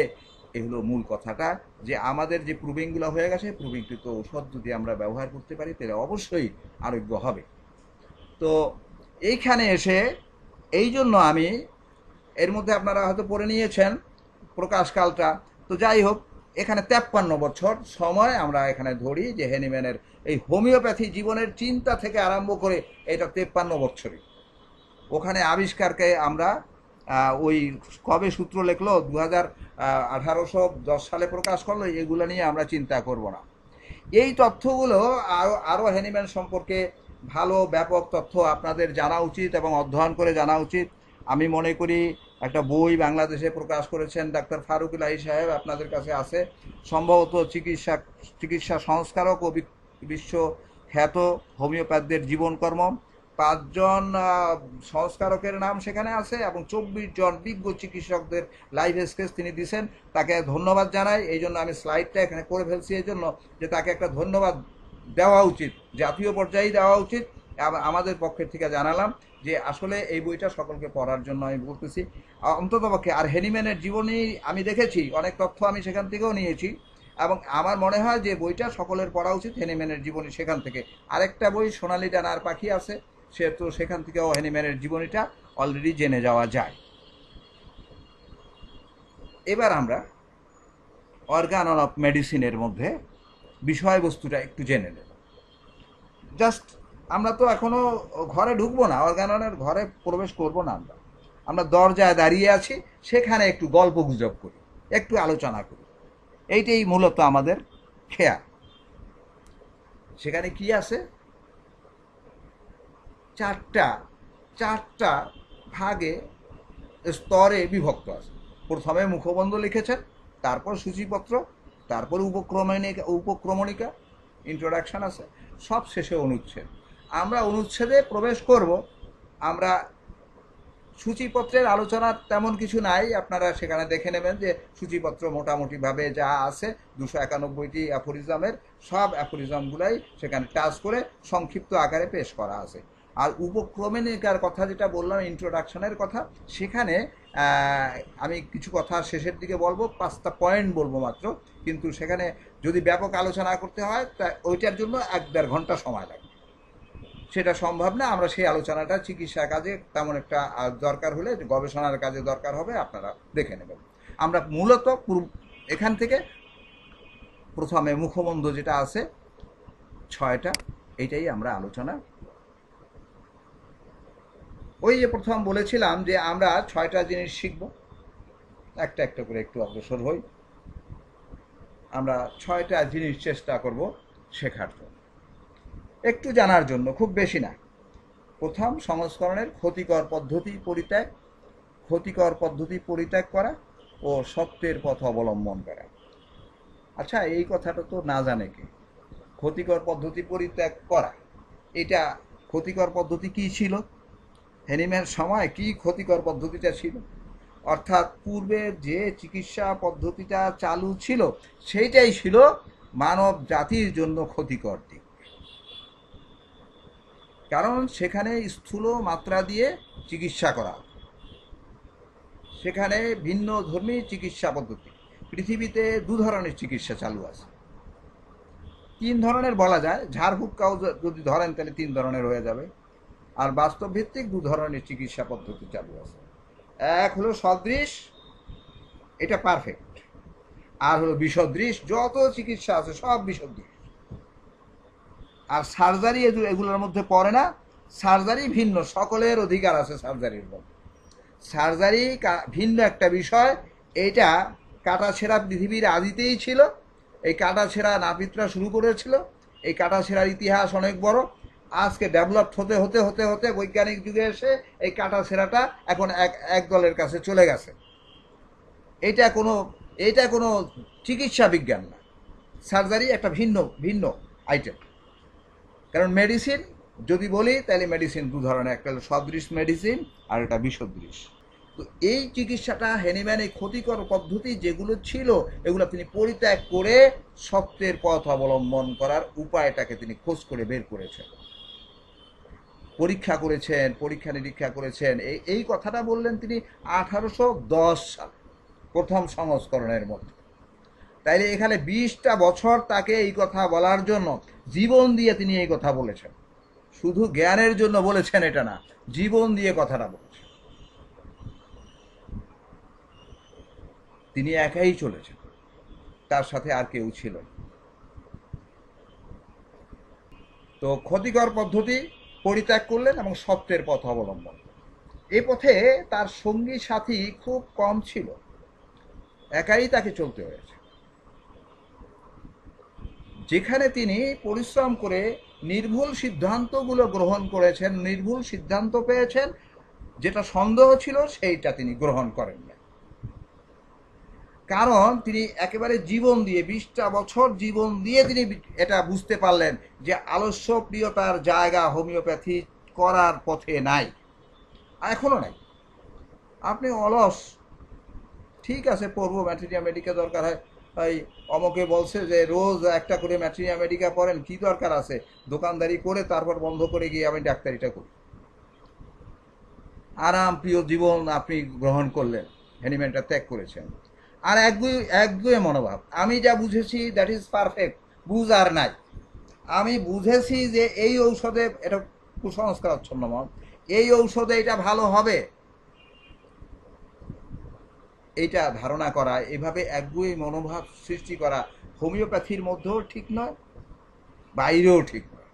এগুলো মূল কথাটা, যে আমাদের যে প্রুভিংগুলো হয়ে গেছে, প্রুভিংকৃত ঔষধ যদি আমরা ব্যবহার করতে পারি তাহলে অবশ্যই আরোগ্য হবে। তো এইখানে এসে এই জন্য আমি, এর মধ্যে আপনারা হয়তো পড়ে নিয়েছেন প্রকাশকালটা, তো যাই হোক, এখানে 53 বছর সময় আমরা এখানে ধরি যে হেনিম্যানের এই হোমিওপ্যাথি জীবনের চিন্তা থেকে আরম্ভ করে এটা 53 বছরই। ওখানে আবিষ্কারকে আমরা ওই কবে সূত্র লেখলো, 1810 সালে প্রকাশ করলো, এগুলো নিয়ে আমরা চিন্তা করব না। এই তথ্যগুলো আরও হেনিম্যান সম্পর্কে ভালো ব্যাপক তথ্য আপনাদের জানা উচিত এবং অধ্যয়ন করে জানা উচিত। আমি মনে করি একটা বই বাংলাদেশে প্রকাশ করেছেন ডাক্তার ফারুক ইলাহি সাহেব, আপনাদের কাছে আছে সম্ভবত, চিকিৎসা সংস্কারক ও বিশ্বখ্যাত হোমিওপ্যাথদের জীবনকর্ম। 5 জন সংস্কারকের নাম সেখানে আছে এবং 24 জন বিজ্ঞ চিকিৎসকদের লাইভ স্কেচ তিনি দিয়েছেন। তাকে ধন্যবাদ জানাই। এই জন্য আমি স্লাইডটা এখানে করে ফেলছি, এই জন্য যে তাকে একটা ধন্যবাদ দেওয়া উচিত, জাতীয় পর্যায়ে দেওয়া উচিত। আমাদের পক্ষের থেকে জানালাম যে আসলে এই বইটা সকলকে পড়ার জন্য আমি বলতেছি অন্ততপক্ষে। আর হেনিম্যানের জীবনী আমি দেখেছি, অনেক তথ্য আমি সেখান থেকেও নিয়েছি, এবং আমার মনে হয় যে বইটা সকলের পড়া উচিত, হেনিম্যানের জীবনী সেখান থেকে। আরেকটা বই সোনালি ডানার পাখি আছে, সে তো সেখান থেকেও হেনিম্যানের জীবনীটা অলরেডি জেনে যাওয়া যায়। এবার আমরা অর্গান অফ মেডিসিনের মধ্যে বিষয়বস্তুটা একটু জেনে নেব। জাস্ট আমরা তো এখনো ঘরে ঢুকবো না, অর্গাননের ঘরে প্রবেশ করব না, আমরা দরজায় দাঁড়িয়ে আছি, সেখানে একটু গল্প গুজব করি, একটু আলোচনা করি, এইটাই মূলত আমাদের খেয়াল। সেখানে কি আছে, চারটা ভাগে স্তরে বিভক্ত আছে। প্রথমে মুখবন্ধ লিখেছেন, তারপর সূচিপত্র, তারপর উপক্রমণিকা, ইন্ট্রোডাকশন আছে, সব শেষে অনুচ্ছেদ। আমরা অনুচ্ছেদে প্রবেশ করব। আমরা সূচিপত্রের আলোচনা তেমন কিছু নাই, আপনারা সেখানে দেখে নেবেন যে সূচিপত্র মোটামুটিভাবে যা আছে 291টি অ্যাফোরিজমের সব অ্যাফোরিজমগুলাই সেখানে টাচ করে সংক্ষিপ্ত আকারে পেশ করা আছে। আর উপক্রমণিকার কথা যেটা বললাম, ইন্ট্রোডাকশনের কথা, সেখানে আমি কিছু কথা শেষের দিকে বলবো, 5টা পয়েন্ট বলবো মাত্র, কিন্তু সেখানে যদি ব্যাপক আলোচনা করতে হয় তা ওইটার জন্য 1-1.5 ঘন্টা সময় লাগে, সেটা সম্ভব না। আমরা সেই আলোচনাটা চিকিৎসা কাজে তেমন একটা দরকার হলে, গবেষণার কাজে দরকার হবে, আপনারা দেখে নেবেন। আমরা মূলত এখান থেকে প্রথমে মুখবন্ধ যেটা আছে 6টা, এইটাই আমরা আলোচনা। ওই যে প্রথম বলেছিলাম যে আমরা 6টা জিনিস শিখব, একটা একটা করে একটু অগ্রসর হই। আমরা 6টা জিনিস চেষ্টা করব শেখার জন্য, একটু জানার জন্য, খুব বেশি না। প্রথম, সংস্করণের ক্ষতিকর পদ্ধতি পরিত্যাগ করা ও সত্যের পথ অবলম্বন করা। আচ্ছা, এই কথাটা তো না জানে কে? ক্ষতিকর পদ্ধতি পরিত্যাগ করা, এটা ক্ষতিকর পদ্ধতি কি ছিল? হেনিম্যানের সময় কি ক্ষতিকর পদ্ধতিটা ছিল? অর্থাৎ পূর্বে যে চিকিৎসা পদ্ধতিটা চালু ছিল সেইটাই ছিল মানব জাতির জন্য ক্ষতিকর দিক, কারণ সেখানে স্থূল মাত্রা দিয়ে চিকিৎসা করা, সেখানে ভিন্ন ধর্মী চিকিৎসা পদ্ধতি। পৃথিবীতে 2 ধরনের চিকিৎসা চালু আছে, তিন ধরনের বলা যায়, ঝাড়ফুঁকাও যদি ধরেন তাহলে তিন ধরনের হয়ে যাবে। আর বাস্তব ভিত্তিক দু ধরনের চিকিৎসা পদ্ধতি চালু আছে। এক হলো সদৃশ, এটা পারফেক্ট। আর হলো বিসদৃশ, যত চিকিৎসা আছে সব বিসদৃশ। আর সার্জারি এগুলোর মধ্যে পড়ে না। সার্জারি ভিন্ন, সকলের অধিকার আছে সার্জারির মধ্যে। সার্জারি ভিন্ন একটা বিষয়। এইটা কাটাছেঁড়া পৃথিবীর আদিতেই ছিল। এই কাটাছেঁড়া নাপিতরা শুরু করেছিল। এই কাটাছেঁড়ার ইতিহাস অনেক বড়। আজকে ডেভেলপ হতে হতে হতে হতে বৈজ্ঞানিক যুগে এসে এই কাটাছেঁড়াটা এখন এক দলের কাছে চলে গেছে। এটা কোনো চিকিৎসা বিজ্ঞান না। সার্জারি একটা ভিন্ন ভিন্ন আইটেম। কারণ মেডিসিন যদি বলি তাহলে মেডিসিন দু ধরনের, একটা হলো সদৃশ মেডিসিন আর একটা বিসদৃশ। তো এই চিকিৎসাটা হ্যানিম্যান এই ক্ষতিকর পদ্ধতি যেগুলো ছিল এগুলো তিনি পরিত্যাগ করে সত্যের পথ অবলম্বন করার উপায়টাকে তিনি খোঁজ করে বের করেছেন, পরীক্ষা করেছেন, পরীক্ষা নিরীক্ষা করেছেন। এই কথাটা বললেন তিনি 1810 সালে প্রথম সংস্করণের মধ্যে। তাইলে এখানে 20টা বছর তাকে এই কথা বলার জন্য জীবন দিয়ে তিনি এই কথা বলেছেন। শুধু জ্ঞানের জন্য বলেছেন এটা না, জীবন দিয়ে কথাটা বলেছেন। তিনি একাই চলেছেন, তার সাথে আর কেউ ছিল। তো ক্ষতিকর পদ্ধতি পরিত্যাগ করলেন এবং সত্যের পথ অবলম্বন। এ পথে তার সঙ্গী সাথী খুব কম ছিল, একাই তাকে চলতে হয়েছে। যেখানে তিনি পরিশ্রম করে নির্ভুল সিদ্ধান্তগুলো গ্রহণ করেছেন, নির্ভুল সিদ্ধান্ত পেয়েছেন, যেটা সন্দেহ ছিল সেইটা তিনি গ্রহণ করেন না। কারণ তিনি একেবারে জীবন দিয়ে 20টা বছর জীবন দিয়ে তিনি এটা বুঝতে পারলেন যে আলস্যপ্রিয়তার জায়গা হোমিওপ্যাথি করার পথে নাই, এখনো নাই। আপনি অলস, ঠিক আছে পড়বো, ম্যাটেরিয়া মেডিকা দরকার হয়, এই অমকে বলছে যে রোজ একটা করে ম্যাটেরিয়া মেডিকা পড়েন, কি দরকার আছে? দোকানদারি করে তারপর বন্ধ করে গিয়ে আমি ডাক্তারিটা করি। আরাম প্রিয় জীবন আপনি গ্রহণ করলেন, হ্যানিম্যানটা ত্যাগ করেছেন। আর একগুয়ে মনোভাব, আমি যা বুঝেছি দ্যাট ইজ পারফেক্ট, বুঝ আর নাই। আমি বুঝেছি যে এই ঔষধে, এটা কুসংস্কারাচ্ছন্ন মত, এই ঔষধে এটা ভালো হবে, এইটা ধারণা করা, এভাবে একগুয়ে মনোভাব সৃষ্টি করা হোমিওপ্যাথির মধ্যেও ঠিক নয়, বাইরেও ঠিক নয়।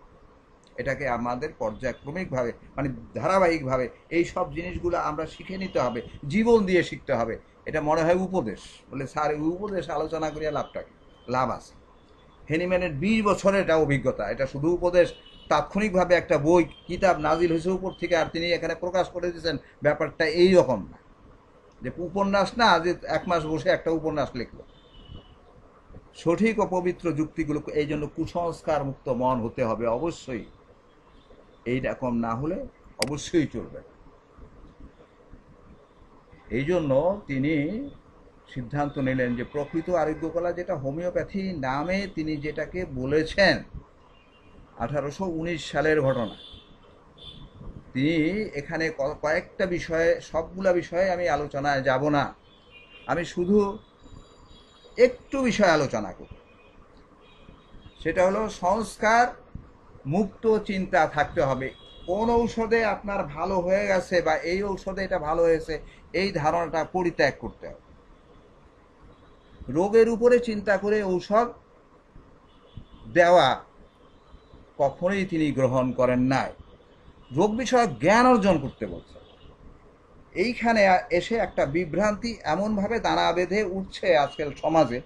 এটাকে আমাদের পর্যায়ক্রমিকভাবে মানে ধারাবাহিকভাবে এই সব জিনিসগুলো আমরা শিখে নিতে হবে, জীবন দিয়ে শিখতে হবে। এটা মনে হয় উপদেশ, বলে স্যার উপদেশ আলোচনা করিয়া লাভটা কি? লাভ আছে। হ্যানিম্যানের 20 বছরের এটা অভিজ্ঞতা, এটা শুধু উপদেশ তাৎক্ষণিকভাবে একটা বই কিতাব নাজিল হয়েছে উপর থেকে আর তিনি এখানে প্রকাশ করে দিয়েছেন, ব্যাপারটা এই রকম না যে উপন্যাস না, যে 1 মাস বসে একটা উপন্যাস লিখলো। সঠিক ও পবিত্র যুক্তিগুলো, এই জন্য কুসংস্কার মুক্ত মন হতে হবে অবশ্যই। এই রকম না হলে অবশ্যই চলবে। এই জন্য তিনি সিদ্ধান্ত নিলেন যে প্রকৃত আরোগ্যকলা যেটা হোমিওপ্যাথি নামে তিনি যেটাকে বলেছেন, 1819 সালের ঘটনা। তিনি এখানে কয়েকটা বিষয়ে, সবগুলা বিষয়ে আমি আলোচনায় যাব না, আমি শুধু একটু বিষয় আলোচনা করব। সেটা হলো সংস্কার মুক্ত চিন্তা থাকতে হবে। কোন ঔষধে আপনার ভালো হয়ে গেছে বা এই ঔষধে এটা ভালো হয়েছে, এই ধারণাটা পরিত্যাগ করতে হবে। রোগের উপরে চিন্তা করে ঔষধ দেওয়া কখনোই তিনি গ্রহণ করেন নাই। রোগ বিষয়ক জ্ঞান অর্জন করতে বলছে। এইখানে এসে একটা বিভ্রান্তি এমনভাবে দানা বেঁধে উঠছে আজকাল সমাজে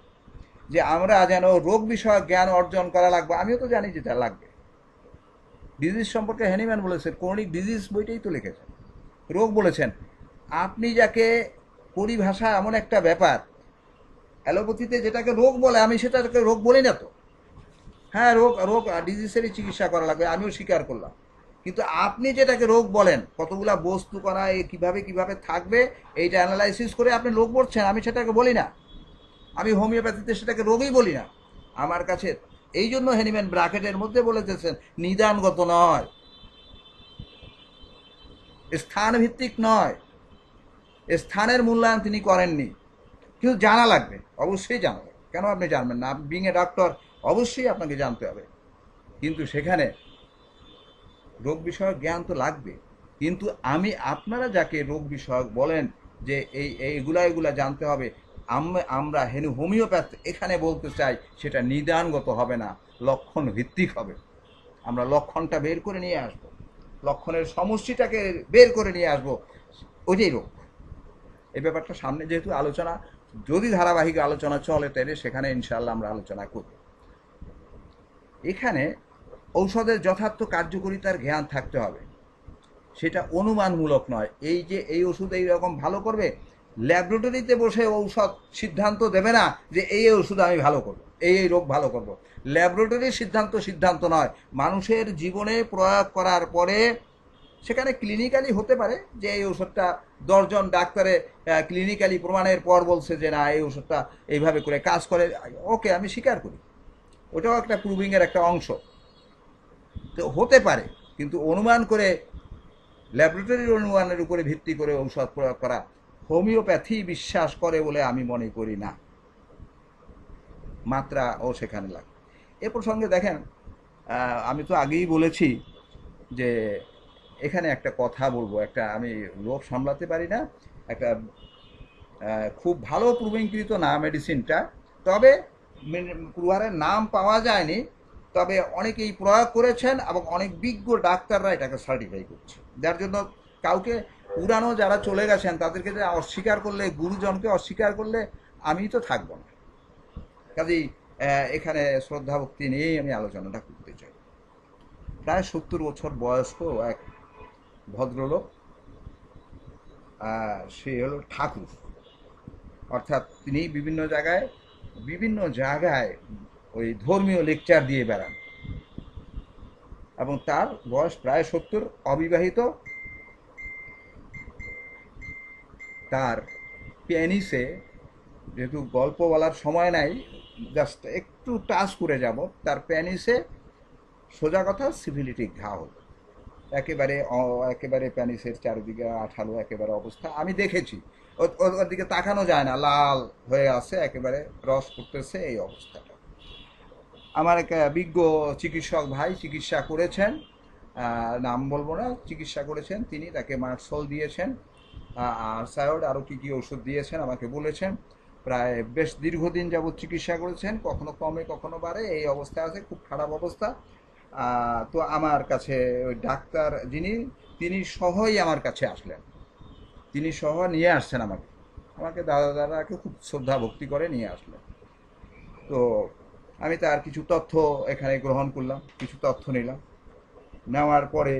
যে আমরা যেন রোগ বিষয়ক জ্ঞান অর্জন করা লাগবে। আমিও তো জানি যেটা লাগবে। ডিজিজ সম্পর্কে হ্যানিম্যান বলেছেন, ক্রনিক ডিজিজ বইটাই তো লিখেছেন। রোগ বলেছেন, আপনি যাকে পরিভাষা এমন একটা ব্যাপার, অ্যালোপ্যাথিতে যেটাকে রোগ বলে আমি সেটাকে রোগ বলি না তো। হ্যাঁ, রোগ ডিজিজেরই চিকিৎসা করা লাগবে, আমিও স্বীকার করলাম। কিন্তু আপনি যেটাকে রোগ বলেন, কতগুলা বস্তু করা, কিভাবে কিভাবে থাকবে, এইটা অ্যানালাইসিস করে আপনি রোগ বলছেন, আমি সেটাকে বলি না। আমি হোমিওপ্যাথিতে সেটাকে রোগই বলি না আমার কাছে। এই জন্য হ্যানিম্যান ব্র্যাকেটের মধ্যে বলে দিয়েছেন নিদানগত নয়, স্থান ভিত্তিক নয়। স্থানের মূল্যায়ন তিনি করেননি, কিন্তু জানা লাগবে, অবশ্যই জানা লাগবে। কেন আপনি জানবেন না? বিং এ ডক্টর, অবশ্যই আপনাকে জানতে হবে, কিন্তু সেখানে রোগ বিষয়ক জ্ঞান তো লাগবে। কিন্তু আপনারা যাকে রোগ বিষয়ক বলেন যে এগুলা জানতে হবে, আমরা হোমিওপ্যাথ এখানে বলতে চাই সেটা নিদানগত হবে না, লক্ষণ ভিত্তিক হবে। আমরা লক্ষণটা বের করে নিয়ে আসব, লক্ষণের সমষ্টিটাকে বের করে নিয়ে আসব, ওইটাই রোগ। এই ব্যাপারটা সামনে যেহেতু আলোচনা, যদি ধারাবাহিক আলোচনা চলে তাহলে সেখানে ইনশাল্লাহ আমরা আলোচনা করব। এখানে ঔষধের যথার্থ কার্যকারিতার জ্ঞান থাকতে হবে, সেটা অনুমানমূলক নয়। এই যে এই ওষুধ এইরকম ভালো করবে, ল্যাবরেটরিতে বসে ঔষধ সিদ্ধান্ত দেবে না যে এই ওষুধ আমি ভালো করব, এই রোগ ভালো করব। ল্যাবরেটরির সিদ্ধান্ত নয়, মানুষের জীবনে প্রয়োগ করার পরে সেখানে ক্লিনিক্যালি হতে পারে যে এই ওষুধটা 10 জন ডাক্তারে ক্লিনিক্যালি প্রমাণের পর বলছে যে না এই ওষুধটা এইভাবে করে কাজ করে, ওকে আমি স্বীকার করি, ওটাও একটা প্রুভিংয়ের একটা অংশ, তো হতে পারে। কিন্তু অনুমান করে, ল্যাবরেটরির অনুমানের উপরে ভিত্তি করে ঔষধ প্রয়োগ করা হোমিওপ্যাথি বিশ্বাস করে বলে আমি মনে করি না। মাত্রা ও সেখানে লাগে। এ প্রসঙ্গে দেখেন, আমি তো আগেই বলেছি যে এখানে একটা কথা বলবো, একটা আমি লোভ সামলাতে পারি না, একটা খুব ভালো প্রুভিংকৃত না মেডিসিনটা, তবে প্রুভারের নাম পাওয়া যায়নি, তবে অনেকেই প্রয়োগ করেছেন এবং অনেক বিজ্ঞ ডাক্তাররা এটাকে সার্টিফাই করছে। যার জন্য কাউকে, পুরানো যারা চলে গেছেন তাদেরকে যে অস্বীকার করলে, গুরুজনকে অস্বীকার করলে আমি তো থাকবো না। কাজেই এখানে শ্রদ্ধা ভক্তি নিয়েই আমি আলোচনাটা করতে চাই। প্রায় 70 বছর বয়স্ক এক ভদ্রলোক, সে হলো ঠাকুর, অর্থাৎ তিনি বিভিন্ন জায়গায় ওই ধর্মীয় লেকচার দিয়ে বেড়ান, এবং তার বয়স প্রায় 70, অবিবাহিত। তার পেনিসে, যেহেতু গল্প বলার সময় নাই, জাস্ট একটু টাচ করে যাব, তার পেনিসে সোজা কথা সিফিলিটিক ঘা হলো, একেবারে পেনিসের চারিদিকে আঠালো একেবারে অবস্থা, আমি দেখেছি। ওর দিকে তাকানো যায় না, লাল হয়ে আছে, একেবারে রস করতেছে এই অবস্থাটা। আমার এক বিজ্ঞ চিকিৎসক ভাই চিকিৎসা করেছেন, নাম বলবো না, চিকিৎসা করেছেন তিনি, তাকে মার্কসল দিয়েছেন, আর সায়োড আরও কী কী ওষুধ দিয়েছেন আমাকে বলেছেন। প্রায় বেশ দীর্ঘদিন যাবৎ চিকিৎসা করেছেন, কখনো কমে কখনো বাড়ে, এই অবস্থা আছে, খুব খারাপ অবস্থা। তো আমার কাছে ওই ডাক্তার তিনি সহই আমার কাছে আসলেন, তিনি সহ নিয়ে আসছেন আমাকে দাদাকে খুব শ্রদ্ধা ভক্তি করে নিয়ে আসলেন। তো আমি তার কিছু তথ্য এখানে গ্রহণ করলাম, কিছু তথ্য নিলাম, নেওয়ার পরে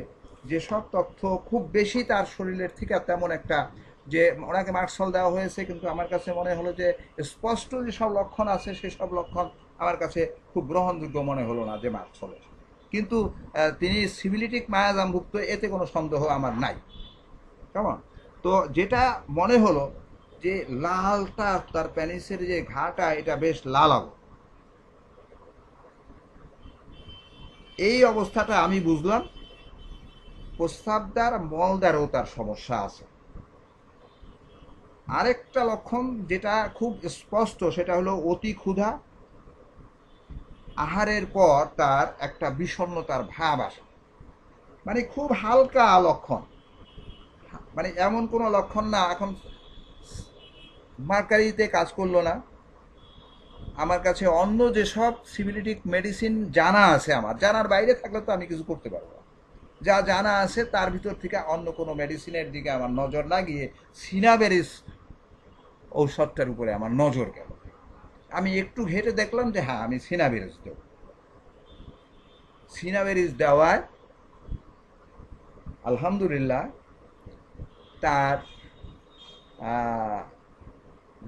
যেসব তথ্য খুব বেশি তার শরীরের থেকে তেমন একটা, যে ওনাকে মার্কসল দেওয়া হয়েছে, কিন্তু আমার কাছে মনে হলো যে স্পষ্ট যেসব লক্ষণ আছে সেসব লক্ষণ আমার কাছে খুব গ্রহণযোগ্য মনে হলো না যে মার্কসলের। কিন্তু তিনি সিভিলিটিক মায়াজামভুক্ত, এতে কোনো সন্দেহ আমার নাই, কেমন। তো যেটা মনে হলো যে লালটা, তার প্যানিসের যে ঘাটা, এটা বেশ লালাও, এই অবস্থাটা আমি বুঝলাম প্রস্রাবদার মলদারও তার সমস্যা আছে। আরেকটা লক্ষণ যেটা খুব স্পষ্ট, সেটা হলো অতি ক্ষুধা, আহারের পর তার একটা বিষণ্ণতার ভাব আসে, মানে খুব হালকা লক্ষণ, মানে এমন কোনো লক্ষণ না এখন মার্কারিতে কাজ করলো না। আমার কাছে অন্য যেসব সিভিলিটিক মেডিসিন জানা আছে, আমার জানার বাইরে থাকলে তো আমি কিছু করতে পারবো না, যা জানা আছে তার ভিতর থেকে অন্য কোনো মেডিসিনের দিকে আমার নজর না গিয়ে সিনাবেরিস ঔষধটার উপরে আমার নজর গেল। আমি একটু ঘেটে দেখলাম যে হ্যাঁ, আমি সিনাবেরিস দেব। সিনাবেরিস দেওয়ায় আলহামদুলিল্লাহ তার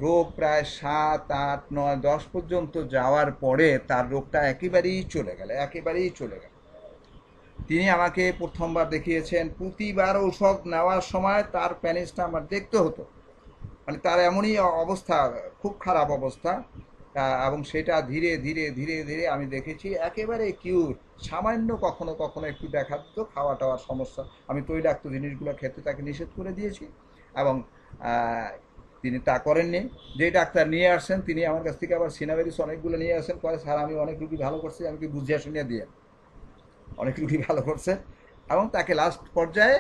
রোগ প্রায় 7, 8, 9, 10 পর্যন্ত যাওয়ার পরে তার রোগটা একেবারেই চলে গেল। তিনি আমাকে প্রথমবার দেখিয়েছেন, প্রতিবার ঔষধ নেওয়ার সময় তার প্যানিসটা আমার দেখতে হতো, মানে তার এমনই অবস্থা, খুব খারাপ অবস্থা, এবং সেটা ধীরে ধীরে ধীরে ধীরে আমি দেখেছি একেবারে কিউর। সামান্য কখনো কখনো একটু দেখা দিত, খাওয়া টাওয়ার সমস্যা, আমি তৈলাক্ত জিনিসগুলো খেতে তাকে নিষেধ করে দিয়েছি, এবং তিনি তা করেননি। যেই ডাক্তার নিয়ে আসছেন তিনি আমার কাছ থেকে আবার সিনাবেরিস অনেকগুলো নিয়ে আসেন, পরে স্যার আমি অনেক রুগী ভালো করছি, আমি কি বুঝিয়ে শুনিয়ে দিয়ে অনেক রুগী ভালো করছে। এবং তাকে লাস্ট পর্যায়ে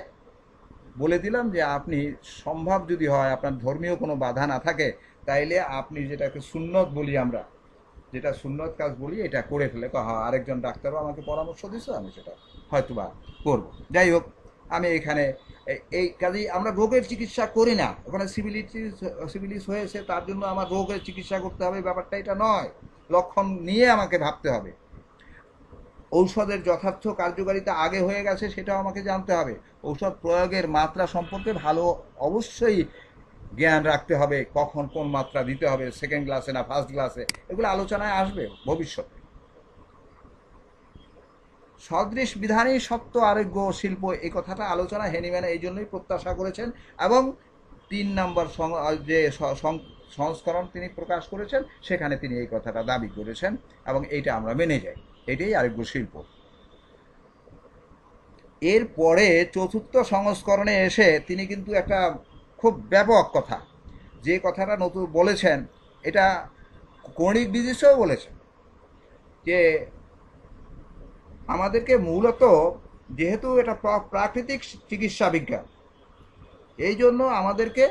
বলে দিলাম যে আপনি সম্ভব যদি হয়, আপনার ধর্মীয় কোনো বাধা না থাকে, তাইলে আপনি যেটাকে সুন্নত বলি আমরা, যেটা সুন্নত কাজ বলি, এটা করে ফেলে। হ্যাঁ, আরেকজন ডাক্তারও আমাকে পরামর্শ দিচ্ছে, আমি সেটা হয়তো বা করবো। যাই হোক, আমি এখানে এই কাজেই আমরা রোগের চিকিৎসা করি না। ওখানে সিভিলিস হয়েছে তার জন্য আমার রোগের চিকিৎসা করতে হবে, ব্যাপারটা এটা নয়। লক্ষণ নিয়ে আমাকে ভাবতে হবে। ঔষধের যথার্থ কার্যকারিতা আগে হয়ে গেছে সেটাও আমাকে জানতে হবে। ঔষধ প্রয়োগের মাত্রা সম্পর্কে ভালো অবশ্যই জ্ঞান রাখতে হবে, কখন কোন মাত্রা দিতে হবে, সেকেন্ড গ্লাসে না ফার্স্ট গ্লাসে, এগুলো আলোচনায় আসবে ভবিষ্যতে। সদৃশ বিধানই সত্য আরোগ্য শিল্প, এই কথাটা আলোচনা হেনিম্যান এই জন্যই প্রত্যাশা করেছেন। এবং 3 নম্বর যে সংস্করণ তিনি প্রকাশ করেছেন সেখানে তিনি এই কথাটা দাবি করেছেন, এবং এইটা আমরা মেনে যাই, এটাই আরোগ্য শিল্প। এরপরে 4র্থ সংস্করণে এসে তিনি কিন্তু একটা খুব ব্যাপক কথা, যে কথাটা নতুন বলেছেন, এটা কৌণিক বিদিশেও বলেছেন যে আমাদেরকে মূলত, যেহেতু এটা প্রাকৃতিক চিকিৎসা বিজ্ঞান, এই জন্য আমাদেরকে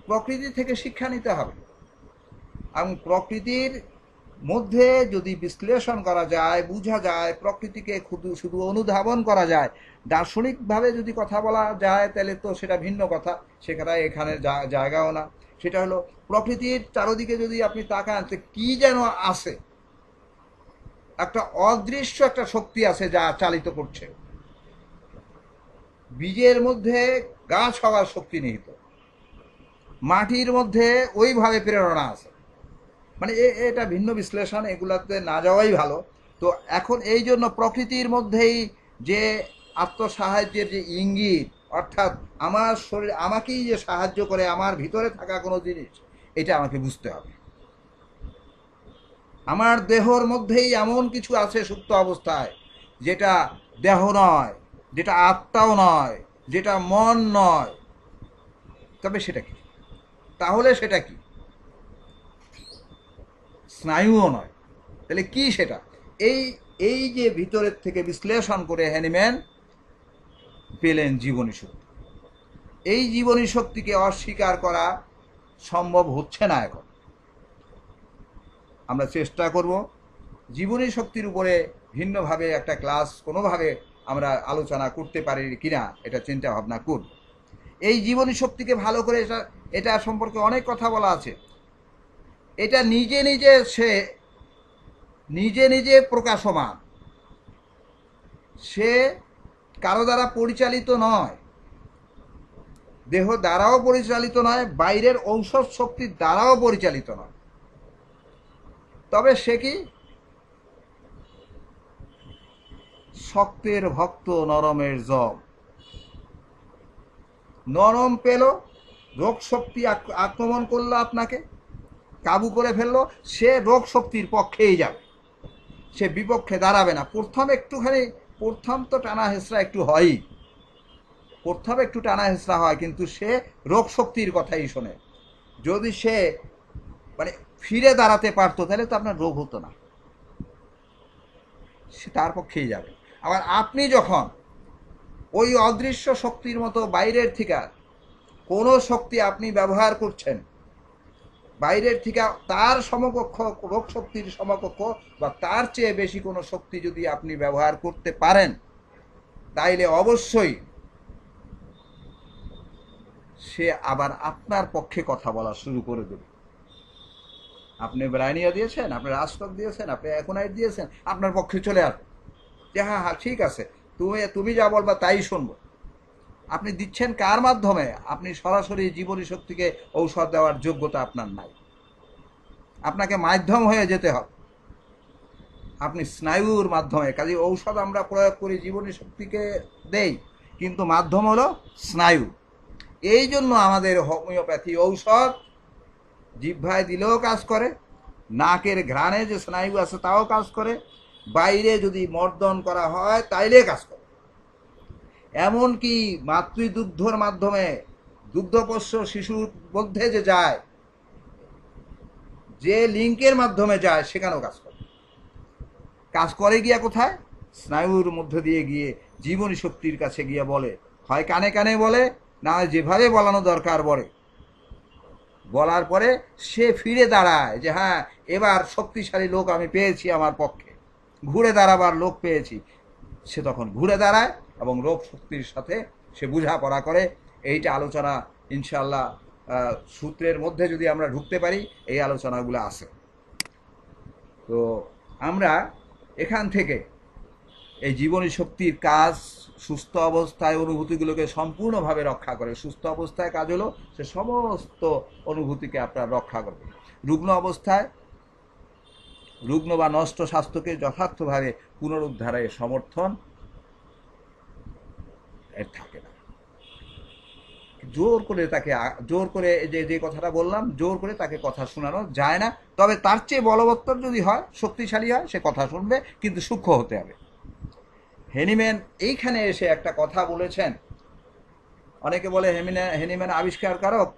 প্রকৃতি থেকে শিক্ষা নিতে হবে। এবং প্রকৃতির মধ্যে যদি বিশ্লেষণ করা যায়, বোঝা যায়, প্রকৃতিকে শুধু অনুধাবন করা যায়, দার্শনিকভাবে যদি কথা বলা যায়, তাহলে তো সেটা ভিন্ন কথা, সেখানে এখানে জায়গাও না। সেটা হলো প্রকৃতির চারদিকে যদি আপনি তাকান, কি যেন আছে, একটা অদৃশ্য একটা শক্তি আছে যা চালিত করছে। বীজের মধ্যে গাছ হওয়ার শক্তি নিহিত, মাটির মধ্যে ওইভাবে প্রেরণা আছে। মানে এটা ভিন্ন বিশ্লেষণ, এগুলাতে না যাওয়াই ভালো। তো এখন এই জন্য প্রকৃতির মধ্যেই যে আত্মসাহায্যের যে ইঙ্গিত, অর্থাৎ আমার শরীর আমাকেই যে সাহায্য করে, আমার ভিতরে থাকা কোনো জিনিস, এটা আমাকে বুঝতে হবে। আমার দেহর মধ্যেই এমন কিছু আছে সুপ্ত অবস্থায়, যেটা দেহ নয়, যেটা আত্মাও নয়, যেটা মন নয়। তবে সেটা কি? তাহলে সেটা কি? স্নায়ুও নয়, তাহলে কি সেটা? এই এই যে ভিতরের থেকে বিশ্লেষণ করে হ্যানিম্যান পেলেন জীবনী শক্তি। এই জীবনী শক্তিকে অস্বীকার করা সম্ভব হচ্ছে না এখন। আমরা চেষ্টা করব জীবনী শক্তির উপরে ভিন্নভাবে একটা ক্লাস কোনোভাবে আমরা আলোচনা করতে পারি কিনা, এটা চিন্তা ভাবনা করব। এই জীবনী শক্তিকে ভালো করে, এটা সম্পর্কে অনেক কথা বলা আছে। এটা নিজে নিজে সে নিজে নিজে প্রকাশমান, সে কারো দ্বারা পরিচালিত নয়, দেহ দ্বারাও পরিচালিত নয়, বাইরের ঔষধ শক্তির দ্বারাও পরিচালিত নয়। তবে সে কি? শক্তের ভক্ত নরমের জম। নরম পেল, রোগ শক্তি আক্রমণ করলো, আপনাকে কাবু করে ফেললো, সে রোগ শক্তির পক্ষেই যাবে, সে বিপক্ষে দাঁড়াবে না। প্রথম তো টানা হেঁচড়া একটু হয়ই, প্রথম একটু টানা হেঁচড়া হয়, কিন্তু সে রোগ শক্তির কথাই শোনে। যদি সে মানে ফিরে দাঁড়াতে পারতো, তাহলে তো আপনার রোগ হতো না, সে তার পক্ষেই যাবে। আবার আপনি যখন ওই অদৃশ্য শক্তির মতো বাইরের থেকে কোনো শক্তি আপনি ব্যবহার করছেন, বাইরের থেকে তার সমকক্ষ রোগ শক্তির সমকক্ষ বা তার চেয়ে বেশি কোনো শক্তি যদি আপনি ব্যবহার করতে পারেন, তাইলে অবশ্যই সে আবার আপনার পক্ষে কথা বলা শুরু করে দেবে। আপনি ব্রাইনিয়া দিয়েছেন, আপনি রাস্টক দিয়েছেন, আপনি অ্যাকোনাইট দিয়েছেন, আপনার পক্ষে চলে আসবে যে হ্যাঁ হ্যাঁ ঠিক আছে, তুমি যা বলবা তাই শুনবো। আপনি দিচ্ছেন কার মাধ্যমে? আপনি সরাসরি জীবনী শক্তিকে ঔষধ দেওয়ার যোগ্যতা আপনার নাই, আপনাকে মাধ্যম হয়ে যেতে হবে, আপনি স্নায়ুর মাধ্যমে। কাজে ঔষধ আমরা প্রয়োগ করি, জীবনী শক্তিকে দেই, কিন্তু মাধ্যম হলো স্নায়ু। এই জন্য আমাদের হোমিওপ্যাথি ঔষধ জিহ্বায় দিলেও কাজ করে, নাকের ঘ্রাণে যে স্নায়ু আছে তাও কাজ করে, বাইরে যদি মর্দন করা হয় তাইলে কাজ করে। এমনকি মাতৃদুগ্ধর মাধ্যমে দুগ্ধপোষ্য শিশুর মধ্যে যে যায়, যে লিঙ্কের মাধ্যমে যায়, সেখানেও কাজ করে। কাজ করে গিয়া কোথায়? স্নায়ুর মধ্যে দিয়ে গিয়ে জীবনী শক্তির কাছে গিয়ে বলে, হয় কানে কানে বলে, না যেভাবে বলানো দরকার বলে। বলার পরে সে ফিরে দাঁড়ায় যে হ্যাঁ, এবার শক্তিশালী লোক আমি পেয়েছি আমার পক্ষে, ঘুরে দাঁড়াবার লোক পেয়েছি। সে তখন ঘুরে দাঁড়ায় এবং রোগ শক্তির সাথে সে বোঝাপড়া করে। এইটা আলোচনা ইনশাল্লাহ সূত্রের মধ্যে যদি আমরা ঢুকতে পারি, এই আলোচনাগুলো আছে। তো আমরা এখান থেকে এই জীবনী শক্তির কাজ সুস্থ অবস্থায় অনুভূতিগুলোকে সম্পূর্ণভাবে রক্ষা করে। সুস্থ অবস্থায় কাজ হলো সে সমস্ত অনুভূতিকে আপনার রক্ষা করবে। রুগ্ন অবস্থায় রুগ্ন বা নষ্ট স্বাস্থ্যকে যথার্থভাবে পুনরুদ্ধারের সমর্থন এর থাকে না। জোর করে তাকে, জোর করে যে কথাটা বললাম, জোর করে তাকে কথা শোনানো যায় না। তবে তার চেয়ে বলবত্তর যদি হয়, শক্তিশালী হয়, সে কথা শুনবে, কিন্তু সূক্ষ্ম হতে হবে। হেনিম্যান এইখানে এসে একটা কথা বলেছেন। অনেকে বলে হেনিম্যান আবিষ্কারকারক,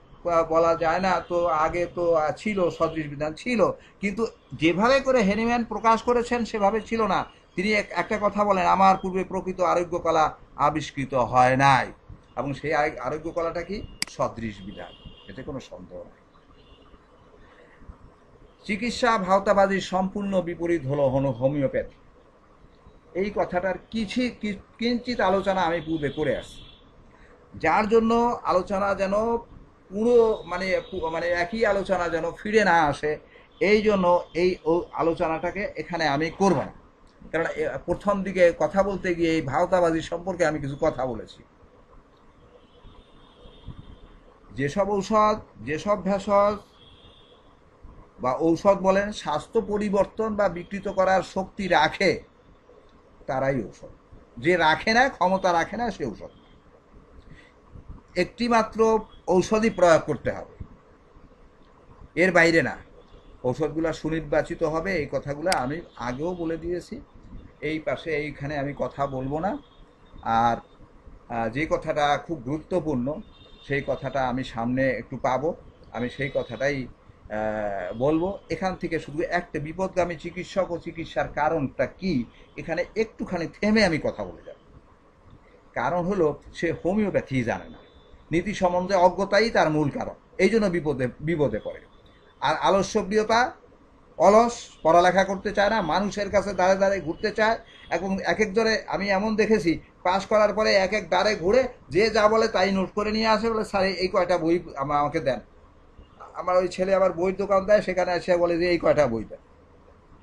বলা যায় না তো, আগে তো ছিল সদৃশ বিধান ছিল, কিন্তু যেভাবে করে হেনিম্যান প্রকাশ করেছেন সেভাবে ছিল না। তিনি একটা কথা বলেন, আমার পূর্বে প্রকৃত আরোগ্য কলা আবিষ্কৃত হয় নাই, এবং সেই আরোগ্য কলাটা কি? সদৃশ বিধান। এতে কোনো সন্দেহ নাই। চিকিৎসা ভাওতাবাদীর সম্পূর্ণ বিপরীত হলো হোমিওপ্যাথি। এই কথাটার কিঞ্চিত আলোচনা আমি পূর্বে করে আসছি, যার জন্য আলোচনা যেন পুরো মানে একই আলোচনা যেন ফিরে না আসে, এই জন্য এই আলোচনাটাকে এখানে আমি করব না। কারণ প্রথম দিকে কথা বলতে গিয়ে এই ভাওতাবাদী সম্পর্কে আমি কিছু কথা বলেছি। যেসব ঔষধ, যেসব ভেষজ বা ঔষধ বলেন স্বাস্থ্য পরিবর্তন বা বিকৃত করার শক্তি রাখে, তারাই ঔষধ। যে রাখে না, ক্ষমতা রাখে না, সে ঔষধ। একটি মাত্র ঔষধই প্রয়োগ করতে হবে, এর বাইরে না। ঔষধগুলো সুনির্বাচিত হবে, এই কথাগুলো আমি আগেও বলে দিয়েছি। এই পাশে এইখানে আমি কথা বলবো না। আর যে কথাটা খুব গুরুত্বপূর্ণ, সেই কথাটা আমি সামনে একটু পাবো, আমি সেই কথাটাই বলবো। এখান থেকে শুধু একটা বিপদগামী চিকিৎসক ও চিকিৎসার কারণটা কি, এখানে একটুখানি থেমে আমি কথা বলে যাব। কারণ হলো সে হোমিওপ্যাথি জানে না, নীতি সম্বন্ধে অজ্ঞতাই তার মূল কারণ। এই জন্য বিপদে পড়ে। আর আলস্যপ্রিয়তা, অলস, পড়ালেখা করতে চায় না, মানুষের কাছে দাঁড়ে দাঁড়ে ঘুরতে চায়। এবং এক একজনে আমি এমন দেখেছি, পাশ করার পরে এক এক দাঁড়ে ঘুরে যে যা বলে তাই নোট করে নিয়ে আসে, বলে স্যার এই কয়টা বই আমাকে দেন। আমার ওই ছেলে আবার বইয়ের দোকান দেয়, সেখানে এসে বলে যে এই কয়টা বই দেন।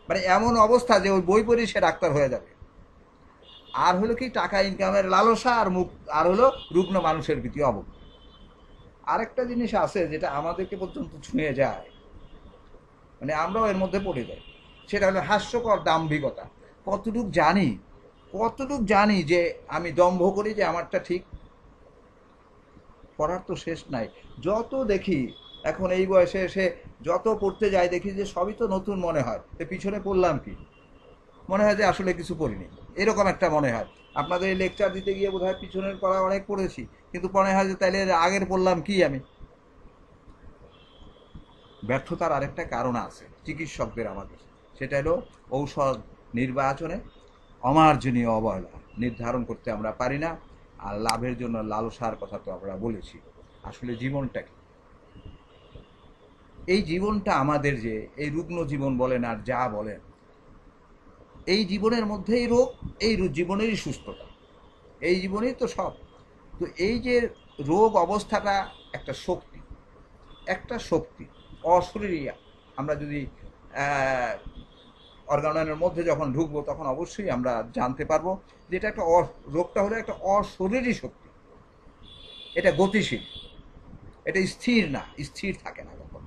মানে এমন অবস্থা যে ওই বই পড়ি সে ডাক্তার হয়ে যাবে। আর হলো কি, টাকা ইনকামের লালসা, আর হলো রুগ্ন মানুষের প্রতি অবজ্ঞা। আরেকটা জিনিস আছে যেটা আমাদেরকে পর্যন্ত ছুঁয়ে যায়, মানে আমরাও এর মধ্যে পড়ে যাই, সেটা হলো হাস্যকর দাম্ভিকতা। কতটুক জানি যে আমি দম্ভ করি যে আমারটা ঠিক। পড়ার তো শেষ নাই। যত দেখি এখন এই বয়সে এসে যত পড়তে যাই, দেখি যে সবই তো নতুন মনে হয়। পিছনে পড়লাম কি, মনে হয় যে আসলে কিছু পড়িনি, এরকম একটা মনে হয়। আপনাদের এই লেকচার দিতে গিয়ে বোধ হয় পিছনের পড়া অনেক পড়েছি, কিন্তু মনে হয় যে তাইলে আগের পড়লাম কি আমি। ব্যর্থতার আরেকটা কারণ আছে চিকিৎসকদের আমাদের, সেটা হলো ঔষধ নির্বাচনে অমার্জনীয় অবহেলা। নির্ধারণ করতে আমরা পারি না। আর লাভের জন্য লালসার কথা তো আমরা বলেছি। আসলে জীবনটা কি? এই জীবনটা আমাদের, যে এই রুগ্ন জীবন বলেন আর যা বলেন, এই জীবনের মধ্যেই রোগ, এই জীবনেরই সুস্থতা, এই জীবনেই তো সব। তো এই যে রোগ অবস্থাটা একটা শক্তি অশরীরী। আমরা যদি অর্গানয়ের মধ্যে যখন ঢুকবো, তখন অবশ্যই আমরা জানতে পারবো যে এটা একটা রোগটা হলো একটা অশরীরী শক্তি। এটা গতিশীল, এটা স্থির না, স্থির থাকে না। তখন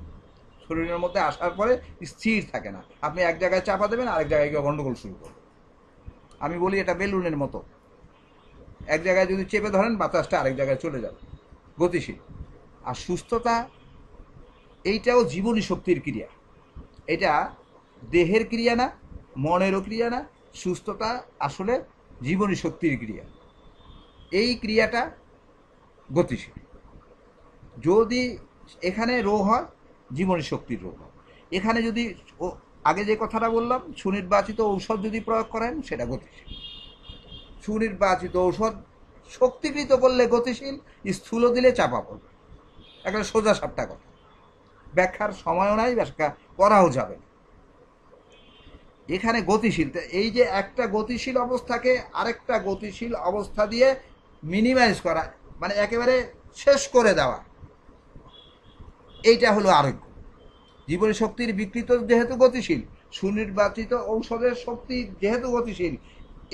শরীরের মধ্যে আসার পরে স্থির থাকে না। আপনি এক জায়গায় চাপা দেবেন, আরেক জায়গায় গিয়ে গন্ডগোল শুরু করবেন। আমি বলি এটা বেলুনের মতো, এক জায়গায় যদি চেপে ধরেন, বাতাসটা আরেক জায়গায় চলে যাবে, গতিশীল। আর সুস্থতা, এইটাও জীবনী শক্তির ক্রিয়া। এটা দেহের ক্রিয়া না, মনেরও ক্রিয়া না। সুস্থতা আসলে জীবনী শক্তির ক্রিয়া। এই ক্রিয়াটা গতিশীল। যদি এখানে রোগ হয়, জীবনী শক্তির রোগ হয়। এখানে যদি আগে যে কথাটা বললাম, সুনির্বাচিত ঔষধ যদি প্রয়োগ করেন, সেটা গতিশীল। সুনির্বাচিত ঔষধ শক্তিকৃত করলে গতিশীল, স্থূল দিলে চাপা পড়বে। একটা সোজা সাপটা কথা, ব্যাখ্যার সময়ও নাই, ব্যাখ্যা করাও যাবে না। এখানে গতিশীল, এই যে একটা গতিশীল অবস্থাকে আরেকটা গতিশীল অবস্থা দিয়ে মিনিমাইজ করা, মানে একেবারে শেষ করে দেওয়া, এইটা হলো আরোগ্য। জীবনী শক্তির বিকৃত যেহেতু গতিশীল, সুনির্বাচিত ঔষধের শক্তি যেহেতু গতিশীল,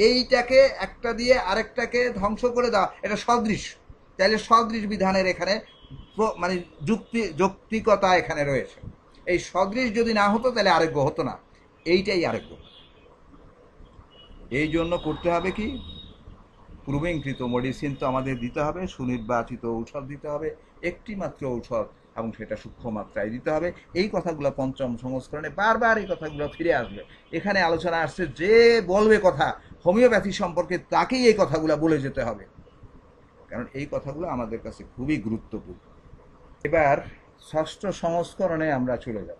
এইটাকে একটা দিয়ে আরেকটাকে ধ্বংস করে দেওয়া, এটা সদৃশ। তাহলে সদৃশ বিধানের এখানে মানে যৌক্তিকতা এখানে রয়েছে। এই সদৃশ যদি না হতো তাহলে আরোগ্য হতো না, এইটাই আরোগ্য। এই জন্য করতে হবে কি, প্রুভিংকৃত মেডিসিন তো আমাদের দিতে হবে, সুনির্বাচিত ঔষধ দিতে হবে, একটি মাত্র ঔষধ, এবং সেটা সূক্ষ্ম মাত্রায় দিতে হবে। এই কথাগুলো পঞ্চম সংস্করণে বারবার এই কথাগুলো ফিরে আসবে। এখানে আলোচনা আসছে যে বলবে কথা হোমিওপ্যাথি সম্পর্কে, তাকেই এই কথাগুলো বলে যেতে হবে, কারণ এই কথাগুলো আমাদের কাছে খুবই গুরুত্বপূর্ণ। এবার ষষ্ঠ সংস্করণে আমরা চলে যাব।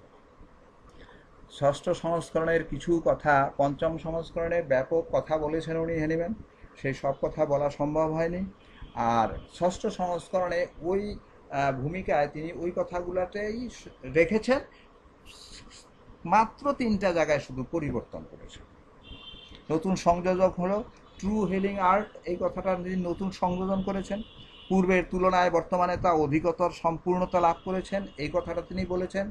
ষষ্ঠ সংস্করণের কিছু কথা, পঞ্চম সংস্করণে ব্যাপক কথা বলেছেন উনি হেনিম্যান, সেই সব কথা বলা সম্ভব হয়নি। আর ষষ্ঠ সংস্করণে ওই ভূমিকায় তিনি ওই কথাগুলোতেই রেখেছেন, মাত্র 3টা জায়গায় শুধু পরিবর্তন করেছেন। নতুন সংযোজক হলো ট্রু হিলিং আর্ট, এই কথাটা তিনি নতুন সংযোজন করেছেন। পূর্বের তুলনায় বর্তমানে তা অধিকতর সম্পূর্ণতা লাভ করেছেন, এই কথাটা তিনি বলেছেন।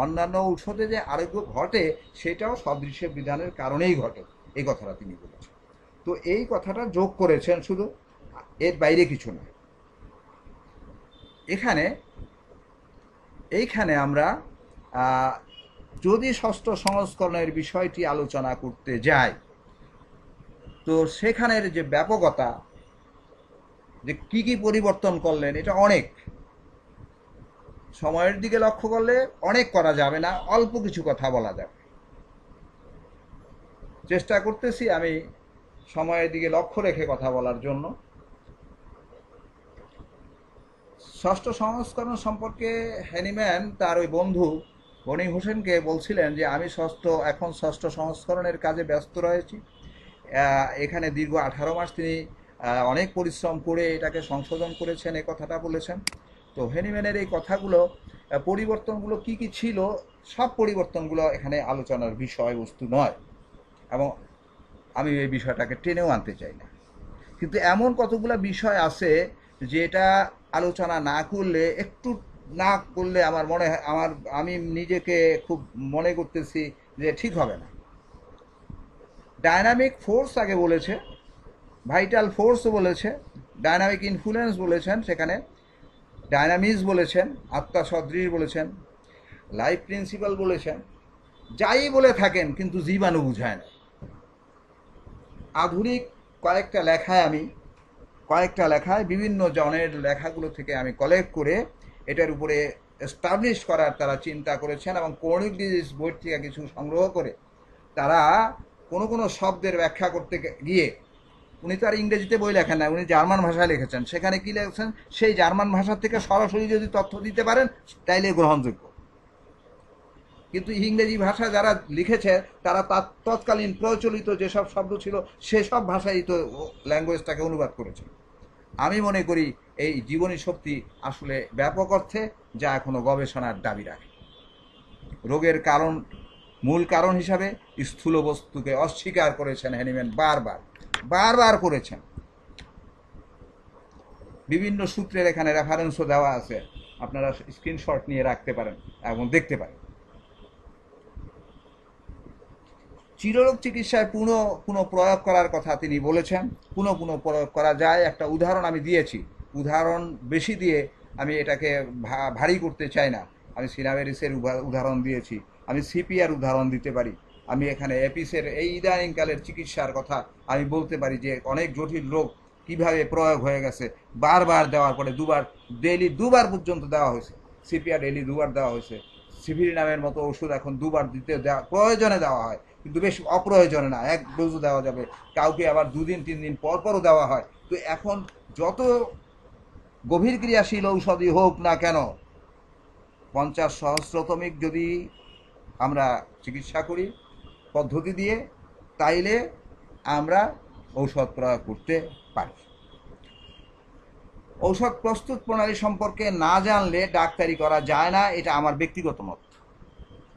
অন্যান্য ঔষধে যে আরোগ্য ঘটে, সেটাও সদৃশ্য বিধানের কারণেই ঘটে, এই কথাটা তিনি বলেছেন। তো এই কথাটা যোগ করেছেন শুধু, এর বাইরে কিছু না। এইখানে আমরা যদি ষষ্ঠ সংস্করণের বিষয়টি আলোচনা করতে যাই, তো সেখানের যে ব্যাপকতা, যে কি কি পরিবর্তন করলেন, এটা অনেক। সময়ের দিকে লক্ষ্য করলে অনেক করা যাবে না, অল্প কিছু কথা বলা যাবে। চেষ্টা করতেছি আমি সময়ের দিকে লক্ষ্য রেখে কথা বলার জন্য। ষষ্ঠ সংস্করণ সম্পর্কে হেনিম্যান তার ওই বন্ধু বনি হোসেনকে বলছিলেন যে আমি এখন ষষ্ঠ সংস্করণের কাজে ব্যস্ত রয়েছি। এখানে দীর্ঘ 18 মাস তিনি অনেক পরিশ্রম করে এটাকে সংশোধন করেছেন, এই কথাটা বলেছেন। তো হেনিম্যানের এই কথাগুলো, পরিবর্তনগুলো কি কি ছিল, সব পরিবর্তনগুলো এখানে আলোচনার বিষয়বস্তু নয়, এবং আমি এই বিষয়টাকে টেনেও আনতে চাই না। কিন্তু এমন কতগুলো বিষয় আছে যেটা আলোচনা না করলে আমার মনে হয়, আমি নিজেকে খুব মনে করতেছি যে ঠিক হবে না। ডায়নামিক ফোর্স আগে বলেছে, ভাইটাল ফোর্স বলেছে, ডায়নামিক ইনফ্লুয়েন্স বলেছেন, সেখানে ডায়নামিক্স বলেছেন, আত্মা সদৃশ বলেছেন, লাইফ প্রিন্সিপাল বলেছেন। যাই বলে থাকেন, কিন্তু জীবাণু বুঝায় না। আধুনিক কয়েকটা লেখায় বিভিন্ন জনের লেখাগুলো থেকে আমি কালেক্ট করে এটার উপরে এস্টাবলিশ করার তারা চিন্তা করেছেন, এবং কৌণিক ডিজিজ বই থেকে কিছু সংগ্রহ করে তারা কোনো শব্দের ব্যাখ্যা করতে গিয়ে, উনি তো আর ইংরেজিতে বই লেখেন না, উনি জার্মান ভাষায় লিখেছেন। সেখানে কি লিখেছেন, সেই জার্মান ভাষা থেকে সরাসরি যদি তথ্য দিতে পারেন তাইলে গ্রহণযোগ্য। কিন্তু ইংরেজি ভাষা যারা লিখেছে, তারা তৎকালীন প্রচলিত যেসব শব্দ ছিল সেসব ভাষাই তো ল্যাঙ্গুয়েজটাকে অনুবাদ করেছে। আমি মনে করি এই জীবনী শক্তি আসলে ব্যাপক অর্থে যা এখনো গবেষণার দাবি রাখে। রোগের মূল কারণ হিসাবে স্থূল বস্তুকে অস্বীকার করেছেন হেনিম্যান, বারবার করেছেন। বিভিন্ন সূত্রের এখানে রেফারেন্সও দেওয়া আছে, আপনারা স্ক্রিনশট নিয়ে রাখতে পারেন এবং দেখতে পারেন। চিররোগ চিকিৎসায় পুনঃ প্রয়োগ করার কথা তিনি বলেছেন, পুনঃ প্রয়োগ করা যায়। একটা উদাহরণ আমি দিয়েছি, উদাহরণ বেশি দিয়ে আমি এটাকে ভারী করতে চাই না। আমি সিনামেরিসের উদাহরণ দিয়েছি, আমি সিপিআর উদাহরণ দিতে পারি, আমি এখানে এপিসের এই ইদানিংকালের চিকিৎসার কথা আমি বলতে পারি, যে অনেক জটিল রোগ কিভাবে প্রয়োগ হয়ে গেছে। বারবার দেওয়ার পরে ডেইলি 2বার পর্যন্ত দেওয়া হয়েছে, সিপিআর ডেইলি 2বার দেওয়া হয়েছে। সিভির নামের মতো ওষুধ এখন 2বার প্রয়োজনে দেওয়া হয়, কিন্তু বেশ অপ্রয়োজনে না, 1 ডোজও দেওয়া যাবে, কাউকে আবার 2 দিন 3 দিন পরও দেওয়া হয়। তো এখন যত গভীর ক্রিয়াশীল ঔষধই হোক না কেন, 50 সহস্রতমিক যদি আমরা চিকিৎসা করি পদ্ধতি দিয়ে, তাইলে আমরা ঔষধ প্রয়োগ করতে পারি। ঔষধ প্রস্তুত প্রণালী সম্পর্কে না জানলে ডাক্তারি করা যায় না, এটা আমার ব্যক্তিগত মত।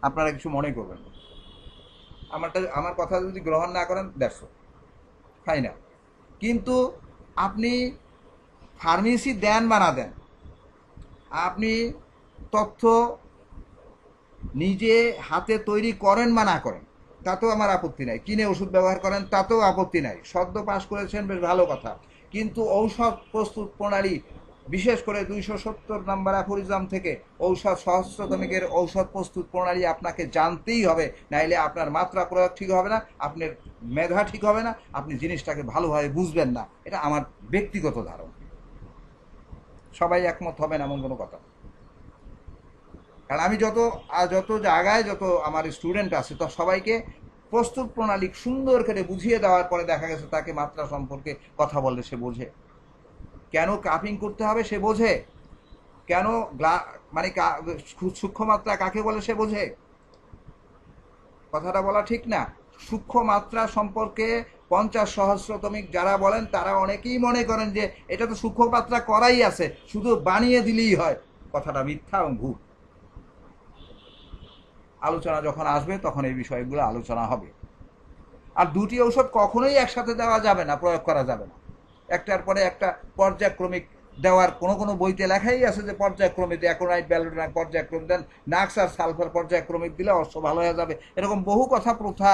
আপনারা কিছু মনে করবেন না, আমার কথা যদি গ্রহণ না করেন দ্যাটস ফাইন। কিন্তু আপনি ফার্মেসি দেন বা না দেন, আপনি তথ্য নিজে হাতে তৈরি করেন বা না করেন, তাতেও আমার আপত্তি নাই। কিনে ওষুধ ব্যবহার করেন, তাতেও আপত্তি নাই। সদ্য পাস করেছেন, বেশ ভালো কথা। কিন্তু ঔষধ প্রস্তুত প্রণালী, বিশেষ করে 270 নম্বর অ্যাফোরিজম থেকে ঔষধ সহস্রতমিকের ঔষধ প্রস্তুত প্রণালী আপনাকে জানতেই হবে, নাইলে আপনার মাত্রা প্রয়োগ ঠিক হবে না, আপনার মেধা ঠিক হবে না, আপনি জিনিসটাকে ভালোভাবে বুঝবেন না। এটা আমার ব্যক্তিগত ধারণা, সবাই একমত হবেন এমন কোনো কথা। কারণ আমি যত জায়গায় যত আমার স্টুডেন্ট আছে, তো সবাইকে প্রস্তুত প্রণালী সুন্দর করে বুঝিয়ে দেওয়ার পরে দেখা গেছে তাকে মাত্রা সম্পর্কে কথা বললে সে বোঝে, কেন কাপিং করতে হবে সে বোঝে, কেন মানে সূক্ষ্ম মাত্রা কাকে বলে সে বোঝে। কথাটা বলা ঠিক না? সূক্ষ্ম মাত্রা সম্পর্কে 50 সহস্রতমিক যারা বলেন তারা অনেকেই মনে করেন যে এটা তো সূক্ষ্ম মাত্রা করাই আছে, শুধু বানিয়ে দিলেই হয়। কথাটা মিথ্যা এবং ভুল। আলোচনা যখন আসবে তখন এই বিষয়গুলো আলোচনা হবে। আর দুটি ঔষধ কখনোই একসাথে দেওয়া যাবে না, প্রয়োগ করা যাবে না। একটার পরে একটা পর্যায়ক্রমিক দেওয়ার কোনো বইতে লেখাই আছে যে পর্যায়ক্রমিক অ্যাকোনাইট ব্যালোডোনাইট পর্যায়ক্রমিক দেন, নাক্স আর সালফার পর্যায়ক্রমিক দিলে অবশ্য ভালো হয়ে যাবে। এরকম বহু কথা প্রথা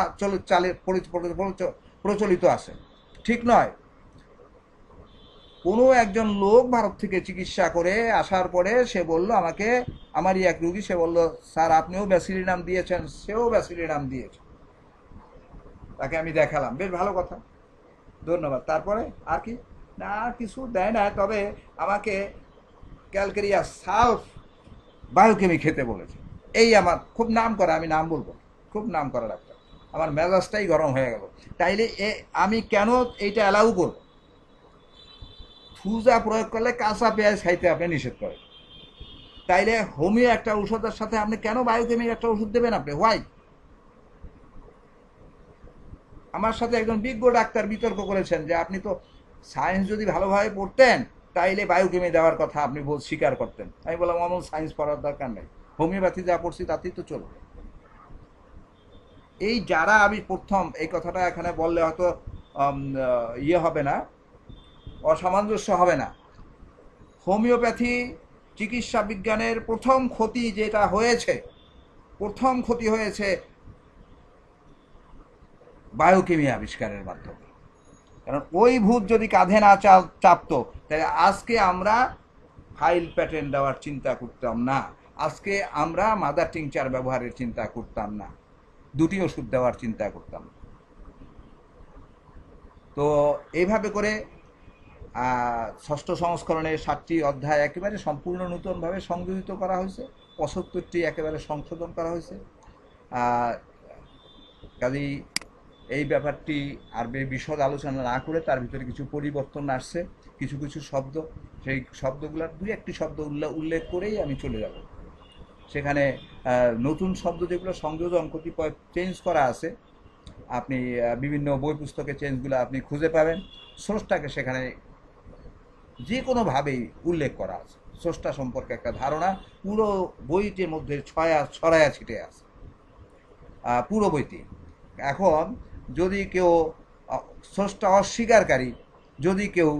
প্রচলিত আছে, ঠিক নয়। কোনো একজন লোক ভারত থেকে চিকিৎসা করে আসার পরে সে বলল আমাকে, আমারই এক রুগী, সে বলল স্যার আপনিও ব্যাসিলিনাম দিয়েছেন, সেও ব্যাসিলিনাম দিয়েছে। তাকে আমি দেখালাম, বেশ ভালো কথা, ধন্যবাদ। তারপরে আর কি না, কিছু দেয় না, তবে আমাকে ক্যালকেরিয়া সালফ বায়োকেমি খেতে বলেছে। এই আমার খুব নাম করা, আমি নাম বলবো, খুব নাম করা ডাক্তার। আমার মেজাজটাই গরম হয়ে গেল। তাইলে আমি কেন এইটা অ্যালাউ করব? ফুজা প্রয়োগ করলে কাঁচা পেঁয়াজ খাইতে আপনি নিষেধ করেন, তাইলে হোমিও একটা ঔষধের সাথে আপনি কেন বায়োকেমিক একটা ওষুধ দেবেন আপনি? হোয়াই? আমার সাথে একজন বিজ্ঞ ডাক্তার বিতর্ক করেছেন যে আপনি তো সায়েন্স যদি ভালোভাবে পড়তেন তাইলে বায়োকেমি দেওয়ার কথা আপনি স্বীকার করতেন। আমি বললাম আমার সায়েন্স পড়ার দরকার নেই, হোমিওপ্যাথি যা পড়ছি তাতেই তো চলবে। এই যারা, আমি প্রথম এই কথাটা এখানে বললে হয়তো ইয়ে হবে না, অসামঞ্জস্য হবে না। হোমিওপ্যাথি চিকিৎসা বিজ্ঞানের প্রথম ক্ষতি যেটা হয়েছে, প্রথম ক্ষতি হয়েছে বায়োকেমি আবিষ্কারের মাধ্যমে। কারণ ওই ভূত যদি কাঁধে না চাপতো তাহলে আজকে আমরা ফাইল প্যাটার্ন দেওয়ার চিন্তা করতাম না, আজকে আমরা মাদার টিংচার ব্যবহারের চিন্তা করতাম না, দুটি ওষুধ দেওয়ার চিন্তা করতাম। তো এইভাবে করে ষষ্ঠ সংস্করণের 7টি অধ্যায় একেবারে সম্পূর্ণ নতুনভাবে সংযোজিত করা হয়েছে, 75টি একেবারে সংশোধন করা হয়েছে। কাজেই এই ব্যাপারটি আর বিশদ আলোচনা না করে তার ভিতরে কিছু পরিবর্তন আসছে, কিছু কিছু শব্দ, সেই শব্দগুলোর দুই একটি শব্দ উল্লেখ করেই আমি চলে যাব। সেখানে নতুন শব্দ যেগুলো সংযোজন কতিপয় চেঞ্জ করা আছে, আপনি বিভিন্ন বই পুস্তকে চেঞ্জগুলো আপনি খুঁজে পাবেন। সোর্সটাকে সেখানে যে কোনোভাবেই উল্লেখ করা আছে, স্রষ্টা সম্পর্কে একটা ধারণা পুরো বইটির মধ্যে ছড়ায়া ছিটে আছে, পুরো বইটি। এখন যদি কেউ স্রষ্টা অস্বীকারী, যদি কেউ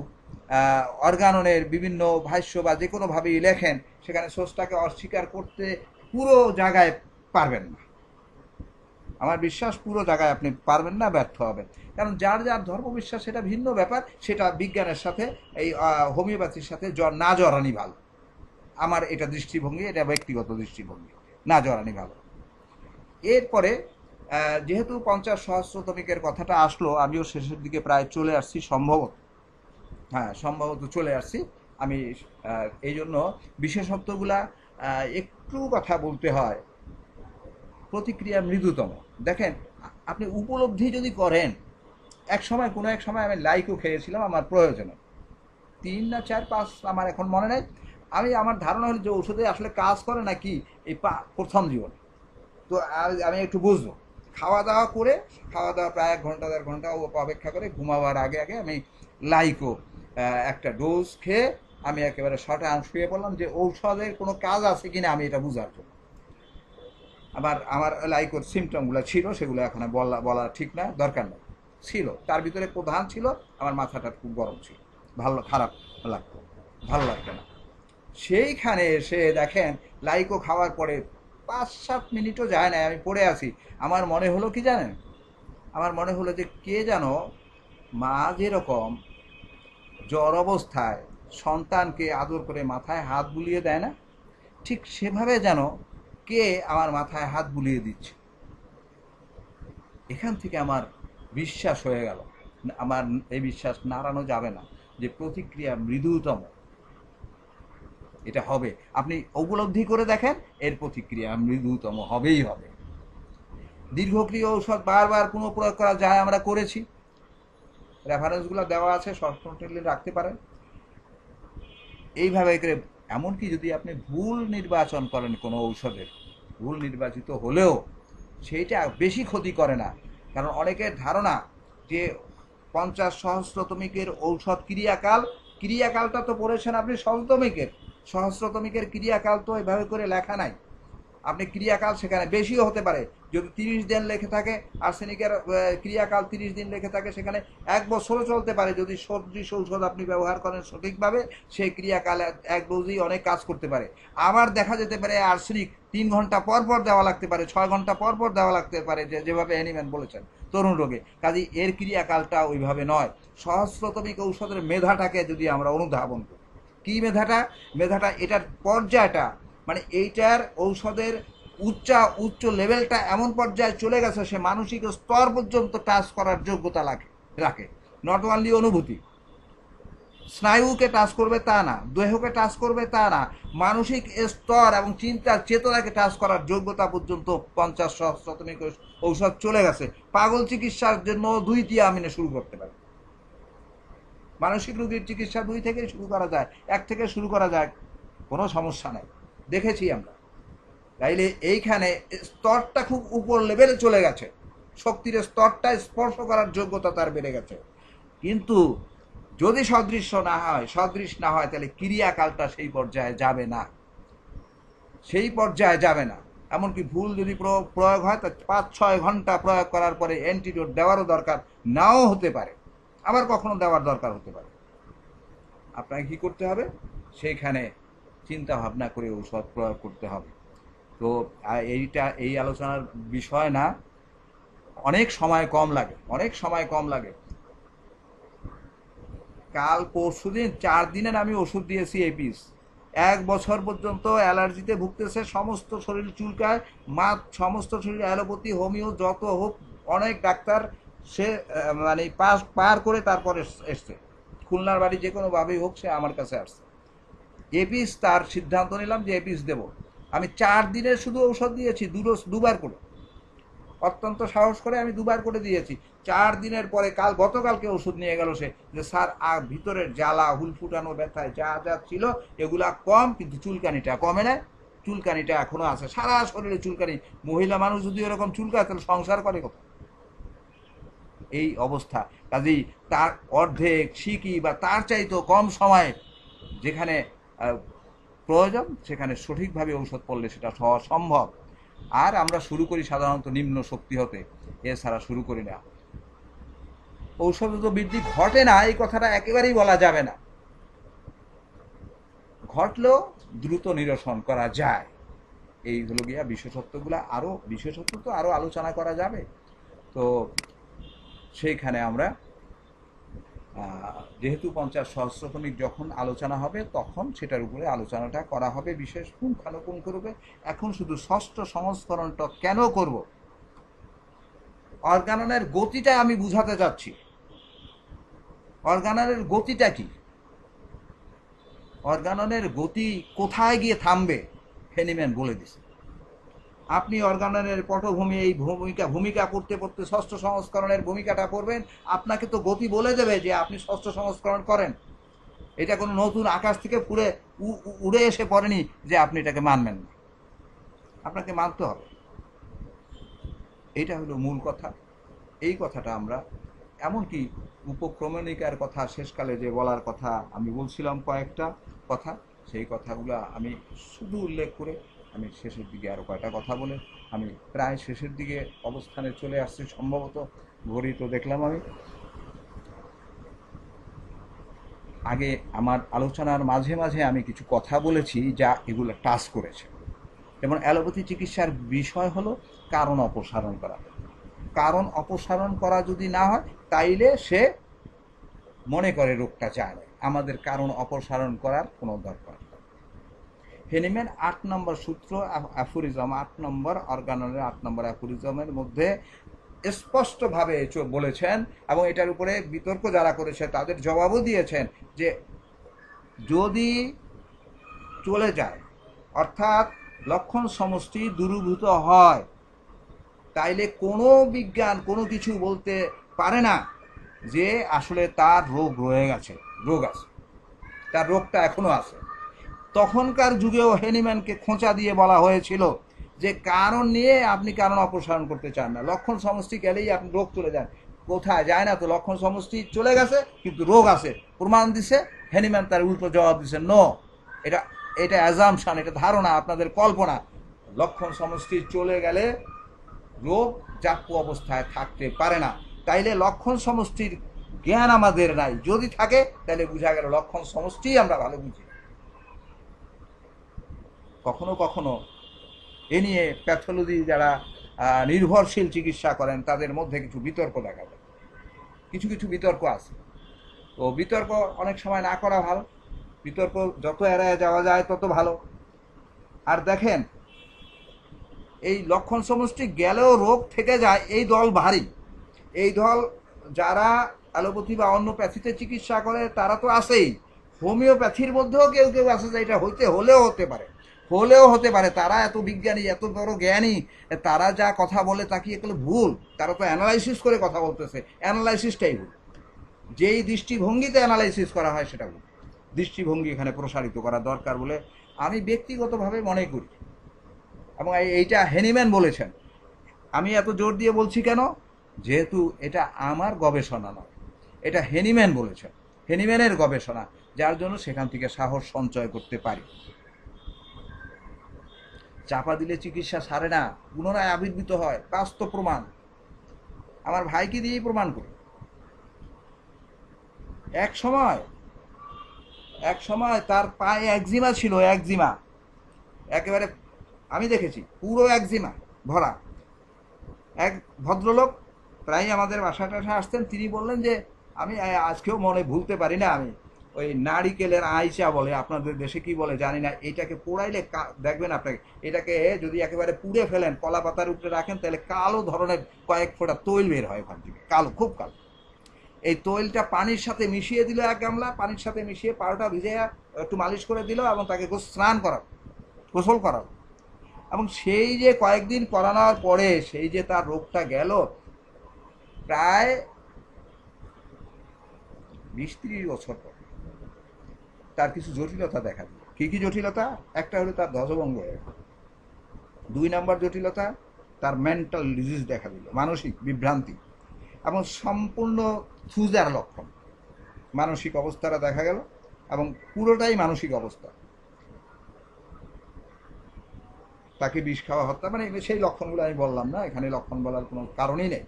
অর্গাননের বিভিন্ন ভাষ্য বা যে কোনোভাবেই লেখেন, সেখানে স্রষ্টাকে অস্বীকার করতে পুরো জায়গায় পারবেন না। আমার বিশ্বাস পুরো জায়গায় আপনি পারবেন না, ব্যর্থ হবেন। কারণ যার যার ধর্মবিশ্বাস সেটা ভিন্ন ব্যাপার, সেটা বিজ্ঞানের সাথে এই হোমিওপ্যাথির সাথে না জড়ানি ভালো। আমার এটা দৃষ্টিভঙ্গি, এটা ব্যক্তিগত দৃষ্টিভঙ্গি, না জড়ানি ভালো। এরপরে যেহেতু 50 সহস্রতমিকের কথাটা আসলো, আমিও শেষের দিকে প্রায় চলে আসছি, সম্ভবত চলে আসছি। আমি এই জন্য বিশেষত্বগুলা একটু কথা বলতে হয়। প্রতিক্রিয়া মৃদুতম। দেখেন, আপনি উপলব্ধি যদি করেন, কোনো এক সময় আমি লাইকও খেয়েছিলাম আমার প্রয়োজনে, 3 না 4 5 আমার এখন মনে নেই। আমার ধারণা হলো যে ওষুধে আসলে কাজ করে নাকি এই প্রথম জীবনে। তো আমি একটু বুঝবো। খাওয়া দাওয়া করে, খাওয়া দাওয়া প্রায় 1 ঘন্টা 1.5 ঘন্টা অপেক্ষা করে ঘুমাবার আগে আগে আমি লাইকো একটা ডোজ খেয়ে আমি একেবারে শর্টে শুয়ে পড়লাম, যে ঔষধের কোনো কাজ আছে কিনা আমি এটা বুঝার জন্য। আমার লাইকোর সিমটমগুলো ছিল, সেগুলো এখন বলা ঠিক না, দরকার নেই। ছিল, তার ভিতরে প্রধান ছিল আমার মাথাটা খুব গরম ছিল, খারাপ লাগতো, ভালো লাগতো না। সেইখানে এসে দেখেন লাইকো খাওয়ার পরে 5-7 মিনিটও যায় না, আমি পড়ে আছি। আমার মনে হলো কি জানেন, আমার মনে হলো যে কে যেন, মা যেরকম জ্বর অবস্থায় সন্তানকে আদর করে মাথায় হাত বুলিয়ে দেয় না, ঠিক সেভাবে যেন কে আমার মাথায় হাত বুলিয়ে দিচ্ছে। এখান থেকে আমার বিশ্বাস হয়ে গেল, আমার এই বিশ্বাস নাড়ানো যাবে না, যে প্রতিক্রিয়া মৃদুতম এটা হবে। আপনি উপলব্ধি করে দেখেন, এর প্রতিক্রিয়া মৃদুতম হবেই হবে। দীর্ঘক্রিয়া ঔষধ বারবার পুনঃপ্রয়োগ করা যায়, আমরা করেছি, রেফারেন্সগুলো দেওয়া আছে, সবসময় রাখতে পারেন। এইভাবে করে এমনকি যদি আপনি ভুল নির্বাচন করেন কোনো ঔষধের, ভুল নির্বাচিত হলেও সেইটা বেশি ক্ষতি করে না। কারণ অনেকের ধারণা যে 50 সহস্রতমিকের ঔষধ ক্রিয়াকালটা তো পড়েছেন আপনি সহস্রতমিকের ক্রিয়াকাল তো এভাবে করে লেখা নাই। আপনি ক্রিয়াকাল সেখানে বেশিও হতে পারে, যদি 30 দিন লেখে থাকে, আর্সেনিকের ক্রিয়াকাল 30 দিন লেখে থাকে, সেখানে 1 বছরও চলতে পারে। যদি সদৃশ ঔষধ আপনি ব্যবহার করেন সঠিকভাবে, সেই ক্রিয়াকাল 1 ডোজেই অনেক কাজ করতে পারে। আবার দেখা যেতে পারে আর্সেনিক 3 ঘন্টা পর পর দেওয়া লাগতে পারে, 6 ঘন্টা পর পর দেওয়া লাগতে পারে, যেভাবে অ্যানিম্যান বলেছেন তরুণ রোগে। কাজেই এর ক্রিয়াকালটা ওইভাবে নয়। সহস্রতমিক ঔষধের মেধাটাকে যদি আমরা অনুধাবন করি, কি মেধাটা এটার পর্যায়টা, মানে এইটার ঔষধের উচ্চ লেভেলটা এমন পর্যায়ে চলে গেছে, সে মানসিক স্তর পর্যন্ত টাচ করার যোগ্যতা রাখে। নট অনলি অনুভূতি, স্নায়ুকে টাচ করবে তা না, দেহকে টাচ করবে তা না, মানসিক স্তর এবং চিন্তার চেতনাকে টাচ করার যোগ্যতা পর্যন্ত 50 সহস্রতমিক ঔষধ চলে গেছে। পাগল চিকিৎসার জন্য 2 শুরু করতে পারে। মানসিক রোগীর চিকিৎসা 2 থেকে শুরু করা যায়, 1 থেকে শুরু করা যায়, কোনো সমস্যা নেই, দেখেছি আমরা। তাইলে এইখানে স্তরটা খুব উপর লেভেলে চলে গেছে, শক্তির স্তরটা স্পর্শ করার যোগ্যতা তার বেড়ে গেছে। কিন্তু যদি সদৃশ না হয় তাহলে ক্রিয়াকালটা সেই পর্যায়ে যাবে না। এমনকি ভুল যদি প্রয়োগ হয়, তা 5-6 ঘন্টা প্রয়োগ করার পরে অ্যান্টিডোট দেওয়ারও দরকার নাও হতে পারে, আবার কখনো দেওয়ার দরকার হতে পারে। আপনাকে কি করতে হবে, সেইখানে চিন্তা ভাবনা করে ঔষধ প্রয়োগ করতে হবে। তো এই আলোচনার বিষয় না, অনেক সময় কম লাগে। কাল পরশুদিন 4 দিনের আমি ওষুধ দিয়েছি এপিস। 1 বছর পর্যন্ত অ্যালার্জিতে ভুগতেছে, সমস্ত শরীর চুলকায়, সমস্ত শরীর অ্যালোপ্যাথি হোমিও যত হোক, অনেক ডাক্তার সে মানে পার করে তারপরে এসছে, খুলনার বাড়ি যে কোনোভাবেই হোক সে আমার কাছে আসছে। এপিস, তার সিদ্ধান্ত নিলাম যে এপিস দেব। আমি 4 দিনের শুধু ঔষধ দিয়েছি, দুবার করে, অত্যন্ত সাহস করে আমি 2বার করে দিয়েছি। 4 দিনের পরে গতকালকে ওষুধ নিয়ে গেল সে, যে স্যার ভিতরের জ্বালা, হুল ফুটানো, ব্যথায় যা ছিল এগুলা কম, কিন্তু চুলকানিটা কমে না, চুলকানিটা এখনো আছে, সারা শরীরে চুলকানি। মহিলা মানুষ যদি এরকম চুলকায় তাহলে সংসার করে কত, এই অবস্থা। কাজেই তার অর্ধেক শিকি বা তার চাইতেও কম সময়ে যেখানে প্রয়োজন, সেখানে সঠিকভাবে ঔষধ পড়লে সেটা হওয়া সম্ভব। আর আমরা শুরু করি সাধারণত নিম্ন শক্তি হতে, এছাড়া শুরু করি না। ঔষধ তো বৃদ্ধি ঘটে না, এই কথাটা একেবারেই বলা যাবে না, ঘটলেও দ্রুত নিরসন করা যায়। এই হলো গিয়া বিশেষত্বগুলো, বিশেষত্ব তো আরও আলোচনা করা যাবে। তো সেইখানে আমরা যেহেতু 50 সহস্রতমিক যখন আলোচনা হবে, তখন সেটার উপরে আলোচনাটা করা হবে বিশেষ পুঙ্খানুপুঙ্খরূপে। এখন শুধু 6ষ্ঠ সংস্করণটা কেন করব, অর্গাননের গতিটা আমি বুঝাতে চাচ্ছি। অর্গাননের গতিটা কি, অর্গাননের গতি কোথায় গিয়ে থামবে, হেনিম্যান বলে দিছে। আপনি অর্গাননের পটভূমি, এই ভূমিকা পড়তে 6ষ্ঠ সংস্করণের ভূমিকাটা পড়বেন, আপনাকে তো গতি বলে দেবে যে আপনি 6ষ্ঠ সংস্করণ করেন। এটা কোনো নতুন আকাশ থেকে উড়ে এসে পড়েনি যে আপনি এটাকে মানবেন না, আপনাকে মানতে হবে। এটা হলো মূল কথা। এই কথাটা আমরা এমনকি উপক্রমণিকার কথা শেষকালে যে বলার কথা আমি বলছিলাম কয়েকটা কথা, সেই কথাগুলো আমি শুধু উল্লেখ করে আমি শেষের দিকে আরও কয়টা কথা বলে আমি প্রায় শেষের দিকে অবস্থানে চলে আসছি সম্ভবত। ঘড়ি তো দেখলাম আমি। আগে আমার আলোচনার মাঝে মাঝে আমি কিছু কথা বলেছি যা এগুলো টাচ করেছে। যেমন অ্যালোপ্যাথি চিকিৎসার বিষয় হলো কারণ অপসারণ করা। কারণ অপসারণ করা যদি না হয় তাইলে সে মনে করে রোগটা চায় না। আমাদের কারণ অপসারণ করার কোনো দরকার নেই। হেনিম্যান ৮ নম্বর সূত্র অ্যাফোরিজম, ৮ নম্বর অর্গাননের ৮ নম্বর অ্যাফোরিজমের মধ্যে স্পষ্টভাবে বলেছেন, এবং এটার উপরে বিতর্ক যারা করেছে তাদের জবাবও দিয়েছেন যে যদি চলে যায় অর্থাৎ লক্ষণ সমষ্টি দূরীভূত হয় তাইলে কোনো বিজ্ঞান কোনো কিছু বলতে পারে না যে আসলে তার রোগ রয়ে গেছে, রোগ আছে, তার রোগটা এখনো আছে। তখনকার যুগেও হেনিম্যানকে খোঁচা দিয়ে বলা হয়েছিল যে কারণ নিয়ে আপনি কারণ অপসারণ করতে চান না, লক্ষণ সমষ্টি গেলেই আপনি রোগ চলে যান। কোথায় যায় না তো, লক্ষণ সমষ্টি চলে গেছে কিন্তু রোগ আছে, প্রমাণ দিছে। হেনিম্যান তার উল্টো জবাব দিছে, নো, এটা এটা অ্যাজাম্পশন, এটা ধারণা, আপনাদের কল্পনা। লক্ষণ সমষ্টি চলে গেলে রোগ জাপ্য অবস্থায় থাকতে পারে না। তাইলে লক্ষণ সমষ্টির জ্ঞান আমাদের নাই, যদি থাকে তাহলে বোঝা গেল লক্ষণ সমষ্টি আমরা ভালো বুঝি। কখনো কখনো এ নিয়ে প্যাথোলজি যারা নির্ভরশীল চিকিৎসা করেন তাদের মধ্যে কিছু বিতর্ক দেখা যায়, কিছু কিছু বিতর্ক আছে। তো বিতর্ক অনেক সময় না করা ভালো, বিতর্ক যত এড়ায় যাওয়া যায় তত ভালো। আর দেখেন, এই লক্ষণ সমষ্টি গেলেও রোগ থেকে যায়, এই দল ভারী। এই দল যারা অ্যালোপ্যাথি বা অন্য প্যাথিতে চিকিৎসা করে তারা তো আছেই, হোমিওপ্যাথির মধ্যেও কেউ কেউ আছে যে এটা হলেও হতে পারে। তারা এত বিজ্ঞানী, এত বড় জ্ঞানী, তারা যা কথা বলে তা কি এগুলো ভুল? তারা তো অ্যানালাইসিস করে কথা বলতেছে, অ্যানালাইসিসটাই ভুল। যেই দৃষ্টিভঙ্গিতে অ্যানালাইসিস করা হয় সেটা ভুল। দৃষ্টিভঙ্গি এখানে প্রসারিত করা দরকার বলে আমি ব্যক্তিগতভাবে মনে করি। এবং এইটা হেনিম্যান বলেছেন। আমি এত জোর দিয়ে বলছি কেন? যেহেতু এটা আমার গবেষণা নয়, এটা হেনিম্যান বলেছেন, হেনিম্যানের গবেষণা, যার জন্য সেখান থেকে সাহস সঞ্চয় করতে পারি। চাপা দিলে চিকিৎসা সারে না, পুনরায় আবির্ভূত হয়, বাস্তব প্রমাণ। আমার ভাইকে দিয়েই প্রমাণ করি। এক সময় তার পায়ে একজিমা ছিল, একজিমা একেবারে আমি দেখেছি, পুরো একজিমা ভরা। এক ভদ্রলোক প্রায় আমাদের বাসা টাসা আসতেন, তিনি বললেন যে আমি আজকেও মনে ভুলতে পারি না, আমি ওই নারিকেলের আইচা বলে, আপনাদের দেশে কি বলে জানি না, এইটাকে পোড়াইলে দেখবেন আপনাকে, এটাকে যদি একেবারে পুড়ে ফেলেন, কলা পাতার উপরে রাখেন, তাহলে কালো ধরনের কয়েক ফোঁটা তৈল বের হয় ওখান থেকে, কালো, খুব কালো। এই তৈলটা পানির সাথে মিশিয়ে দিল, এক গামলা পানির সাথে মিশিয়ে পাউটা ভিজে একটু মালিশ করে দিল এবং তাকে গোসল করাল। এবং সেই যে কয়েকদিন করানোর পরে সেই যে তার রোগটা গেল, প্রায় 20-30 বছর পর তার কিছু জটিলতা দেখা দিল। কি কি জটিলতা? একটা হলো তার ধ্বজভঙ্গ হয়ে গেল। 2 নম্বর জটিলতা, তার মেন্টাল ডিজিজ দেখা দিল, মানসিক বিভ্রান্তি, এবং সম্পূর্ণ থুজার লক্ষণ, মানসিক অবস্থাটা দেখা গেল, এবং পুরোটাই মানসিক অবস্থা। তাকে বিষ খাওয়া হত্যা, মানে সেই লক্ষণগুলো আমি বললাম না, এখানে লক্ষণ বলার কোনো কারণই নেই।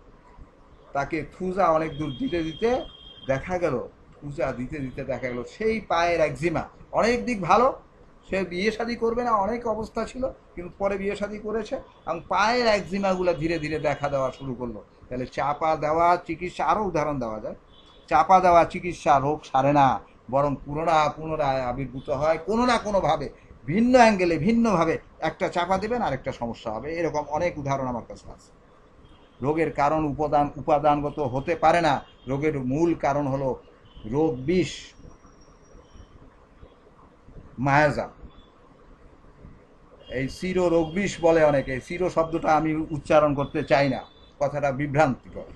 তাকে থুজা অনেক দূর দিতে দিতে দেখা গেল, দেখা গেল সেই পায়ের একজিমা অনেক দিক ভালো, সে বিয়ে শাদী করবে না অনেক অবস্থা ছিল, কিন্তু পরে বিয়ে শাদী করেছে, এবং পায়ের একজিমাগুলো ধীরে ধীরে দেখা দেওয়া শুরু করলো। তাহলে চাপা দেওয়া চিকিৎসা, আরও উদাহরণ দেওয়া যায়, চাপা দেওয়া চিকিৎসা রোগ সারে না, বরং পুনরায় আবির্ভূত হয় কোনো না কোনোভাবে, ভিন্ন অ্যাঙ্গেলে, ভিন্নভাবে। একটা চাপা দেবেন আরেকটা সমস্যা হবে, এরকম অনেক উদাহরণ আমার কাছে আছে। রোগের কারণ উপাদানগত হতে পারে না, রোগের মূল কারণ হলো রোগ বিষ, মায়াজাল। এই সিরো রোগ বিষ বলে অনেকে, সিরো শব্দটা আমি উচ্চারণ করতে চাই না, কথাটা বিভ্রান্তিকর।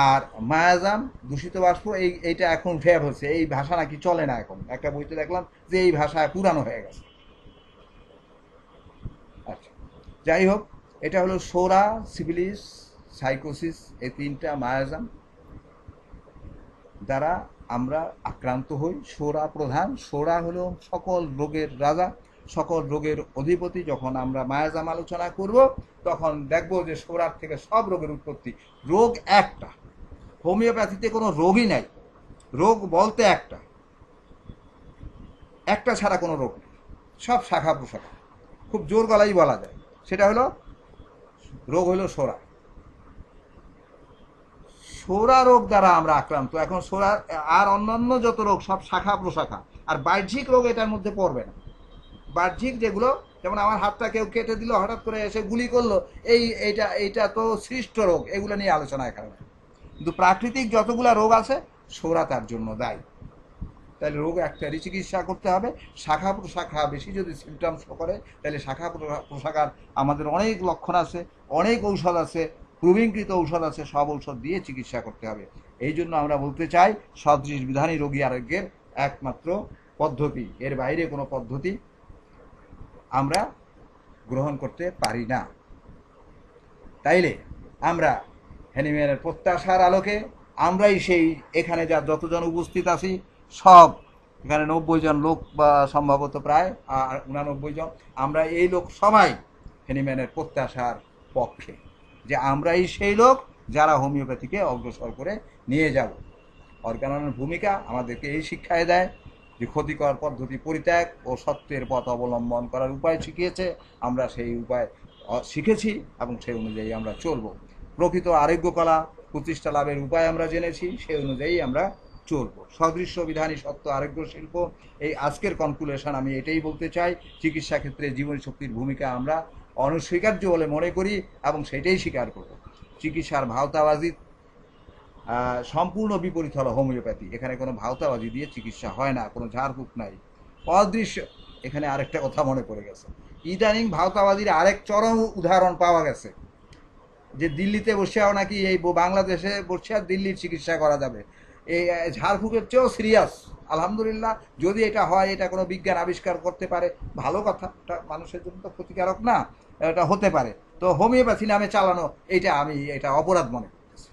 আর মায়াজাম দূষিত বাষ্প এইটা এখন উঠে হচ্ছে, এই ভাষা নাকি চলে না এখন, একটা বইতে দেখলাম যে এই ভাষা পুরানো হয়ে গেছে। আচ্ছা, যাই হোক, এটা হলো সোরা, সিফিলিস, সাইকোসিস, এই তিনটা মায়াজাম দ্বারা আমরা আক্রান্ত হই। সোরা প্রধান, সোরা হলো সকল রোগের রাজা, সকল রোগের অধিপতি। যখন আমরা মায়াজাম আলোচনা করব তখন দেখব যে সোরার থেকে সব রোগের উৎপত্তি। রোগ একটা, হোমিওপ্যাথিতে কোনো রোগই নাই, রোগ বলতে একটা, একটা ছাড়া কোনো রোগ নেই, সব শাখা প্রশাখা, খুব জোর গলাই বলা যায়। সেটা হলো রোগ হলো সোরা। সোরা রোগ দ্বারা আমরা আক্রান্ত। এখন সোরা আর অন্যান্য যত রোগ সব শাখা প্রশাখা, আর বাহ্যিক রোগ এটার মধ্যে পড়বে না। বাহ্যিক যেগুলো, যেমন আমার হাতটা কেউ কেটে দিল, হঠাৎ করে এসে গুলি করলো, এইটা তো সৃষ্ট রোগ, এগুলো নিয়ে আলোচনা এখানে। কিন্তু প্রাকৃতিক যতগুলা রোগ আছে সোরা তার জন্য দায়ী। তাহলে রোগ একটারই চিকিৎসা করতে হবে। শাখা প্রশাখা বেশি যদি সিমটমস করে, তাহলে শাখা প্রশাখার আমাদের অনেক লক্ষণ আছে, অনেক ঔষধ আছে, প্রবীণকৃত ঔষধ আছে, সব ঔষধ দিয়ে চিকিৎসা করতে হবে। এই জন্য আমরা বলতে চাই সদৃশ বিধানই রোগী আরোগ্যের একমাত্র পদ্ধতি, এর বাইরে কোনো পদ্ধতি আমরা গ্রহণ করতে পারি না। তাইলে আমরা হ্যানিম্যানের প্রত্যাশার আলোকে আমরাই সেই এখানে যতজন উপস্থিত আছি সব, এখানে 90 জন লোক বা সম্ভবত প্রায় 89 জন, আমরা এই লোক সবাই হ্যানিম্যানের প্রত্যাশার পক্ষে, যে আমরাই সেই লোক যারা হোমিওপ্যাথিকে অগ্রসর করে নিয়ে যাব। অর্গাননের ভূমিকা আমাদেরকে এই শিক্ষায় দেয় যে ক্ষতিকর পদ্ধতি পরিত্যাগ ও সত্যের পথ অবলম্বন করার উপায় শিখিয়েছে। আমরা সেই উপায় শিখেছি এবং সেই অনুযায়ী আমরা চলব। প্রকৃত আরোগ্য কলা প্রতিষ্ঠা লাভের উপায় আমরা জেনেছি, সেই অনুযায়ী আমরা চলব। সদৃশ্য বিধানী সত্য আরোগ্য শিল্প, এই আজকের কনক্লুশন আমি এটাই বলতে চাই। চিকিৎসা ক্ষেত্রে জীবনী শক্তির ভূমিকা আমরা অনস্বীকার্য বলে মনে করি এবং সেটাই স্বীকার করব। চিকিৎসার ভাওতাবাজি সম্পূর্ণ বিপরীত হলো হোমিওপ্যাথি। এখানে কোনো ভাওতাবাজি দিয়ে চিকিৎসা হয় না, কোনো ঝাড়ফুঁক নাই, অদৃশ্য। এখানে আরেকটা কথা মনে পড়ে গেছে, ইদানিং ভাওতাবাজির আরেক চরম উদাহরণ পাওয়া গেছে, যে দিল্লিতে বসেও নাকি এই বাংলাদেশে বসে আর দিল্লির চিকিৎসা করা যাবে। এই ঝাড়ফুঁকের চেয়েও সিরিয়াস। আলহামদুলিল্লাহ, যদি এটা হয়, এটা কোনো বিজ্ঞান আবিষ্কার করতে পারে, ভালো কথা, এটা মানুষের জন্য তো ক্ষতিকারক না, এটা হতে পারে। তো হোমিওপ্যাথি নামে চালানো এটা অপরাধ মনে করতেছি।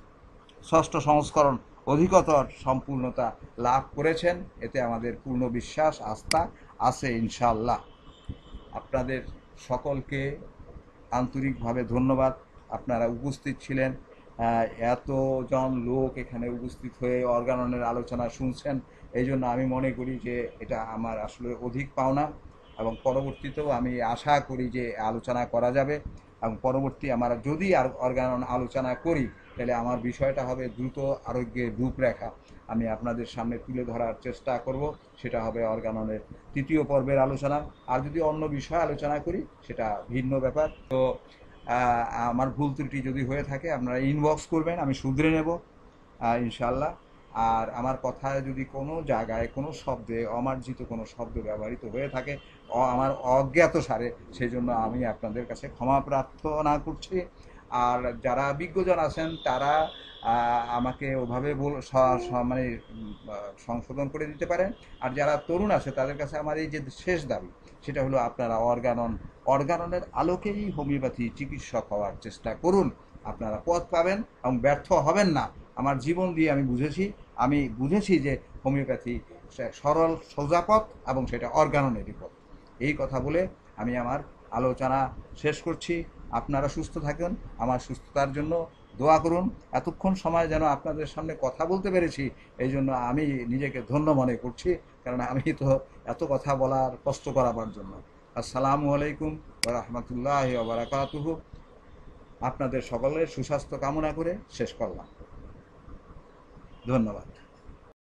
ষষ্ঠ সংস্করণ অধিকতর সম্পূর্ণতা লাভ করেছেন, এতে আমাদের পূর্ণ বিশ্বাস আস্থা আছে ইনশাআল্লাহ। আপনাদের সকলকে আন্তরিকভাবে ধন্যবাদ, আপনারা উপস্থিত ছিলেন, এতজন লোক এখানে উপস্থিত হয়ে অর্গাননের আলোচনা শুনছেন। এই জন্য আমি মনে করি যে এটা আমার আসলে অধিক পাওনা, এবং পরবর্তীতেও আমি আশা করি যে আলোচনা করা যাবে। এবং পরবর্তী আমরা যদি আর অর্গানন আলোচনা করি, তাহলে আমার বিষয়টা হবে দ্রুত আরোগ্যের রূপরেখা, আমি আপনাদের সামনে তুলে ধরার চেষ্টা করব। সেটা হবে অর্গাননের 3য় পর্বের আলোচনা। আর যদি অন্য বিষয় আলোচনা করি সেটা ভিন্ন ব্যাপার। তো আমার ভুল ত্রুটি যদি হয়ে থাকে আপনারা ইনবক্স করবেন, আমি শুধরে নেব ইনশাল্লাহ। আর আমার কথায় যদি কোনো জায়গায় কোনো শব্দে অমার্জিত কোনো শব্দ ব্যবহৃত হয়ে থাকে আমার অজ্ঞাত সারে, সেই জন্য আমি আপনাদের কাছে ক্ষমা প্রার্থনা করছি। আর যারা বিজ্ঞজন আছেন তারা আমাকে ওভাবে মানে সংশোধন করে দিতে পারেন। আর যারা তরুণ আছে তাদের কাছে আমার এই যে শেষ দাবি, সেটা হলো আপনারা অর্গাননের আলোকেই হোমিওপ্যাথি চিকিৎসক হওয়ার চেষ্টা করুন। আপনারা পথ পাবেন এবং ব্যর্থ হবেন না। আমার জীবন দিয়ে আমি বুঝেছি যে হোমিওপ্যাথি সরল সোজা পথ এবং সেটা অর্গাননেরই পথ। এই কথা বলে আমি আমার আলোচনা শেষ করছি। আপনারা সুস্থ থাকুন, আমার সুস্থতার জন্য দোয়া করুন। এতক্ষণ সময় যেন আপনাদের সামনে কথা বলতে পেরেছি, এই জন্য আমি নিজেকে ধন্য মনে করছি, কারণ আমি তো এত কথা বলার কষ্ট করাবার জন্য। আসসালামু আলাইকুম ওয়া রাহমাতুল্লাহি ওয়া বারাকাতুহু। আপনাদের সকলের সুস্বাস্থ্য কামনা করে শেষ করলাম। ধন্যবাদ।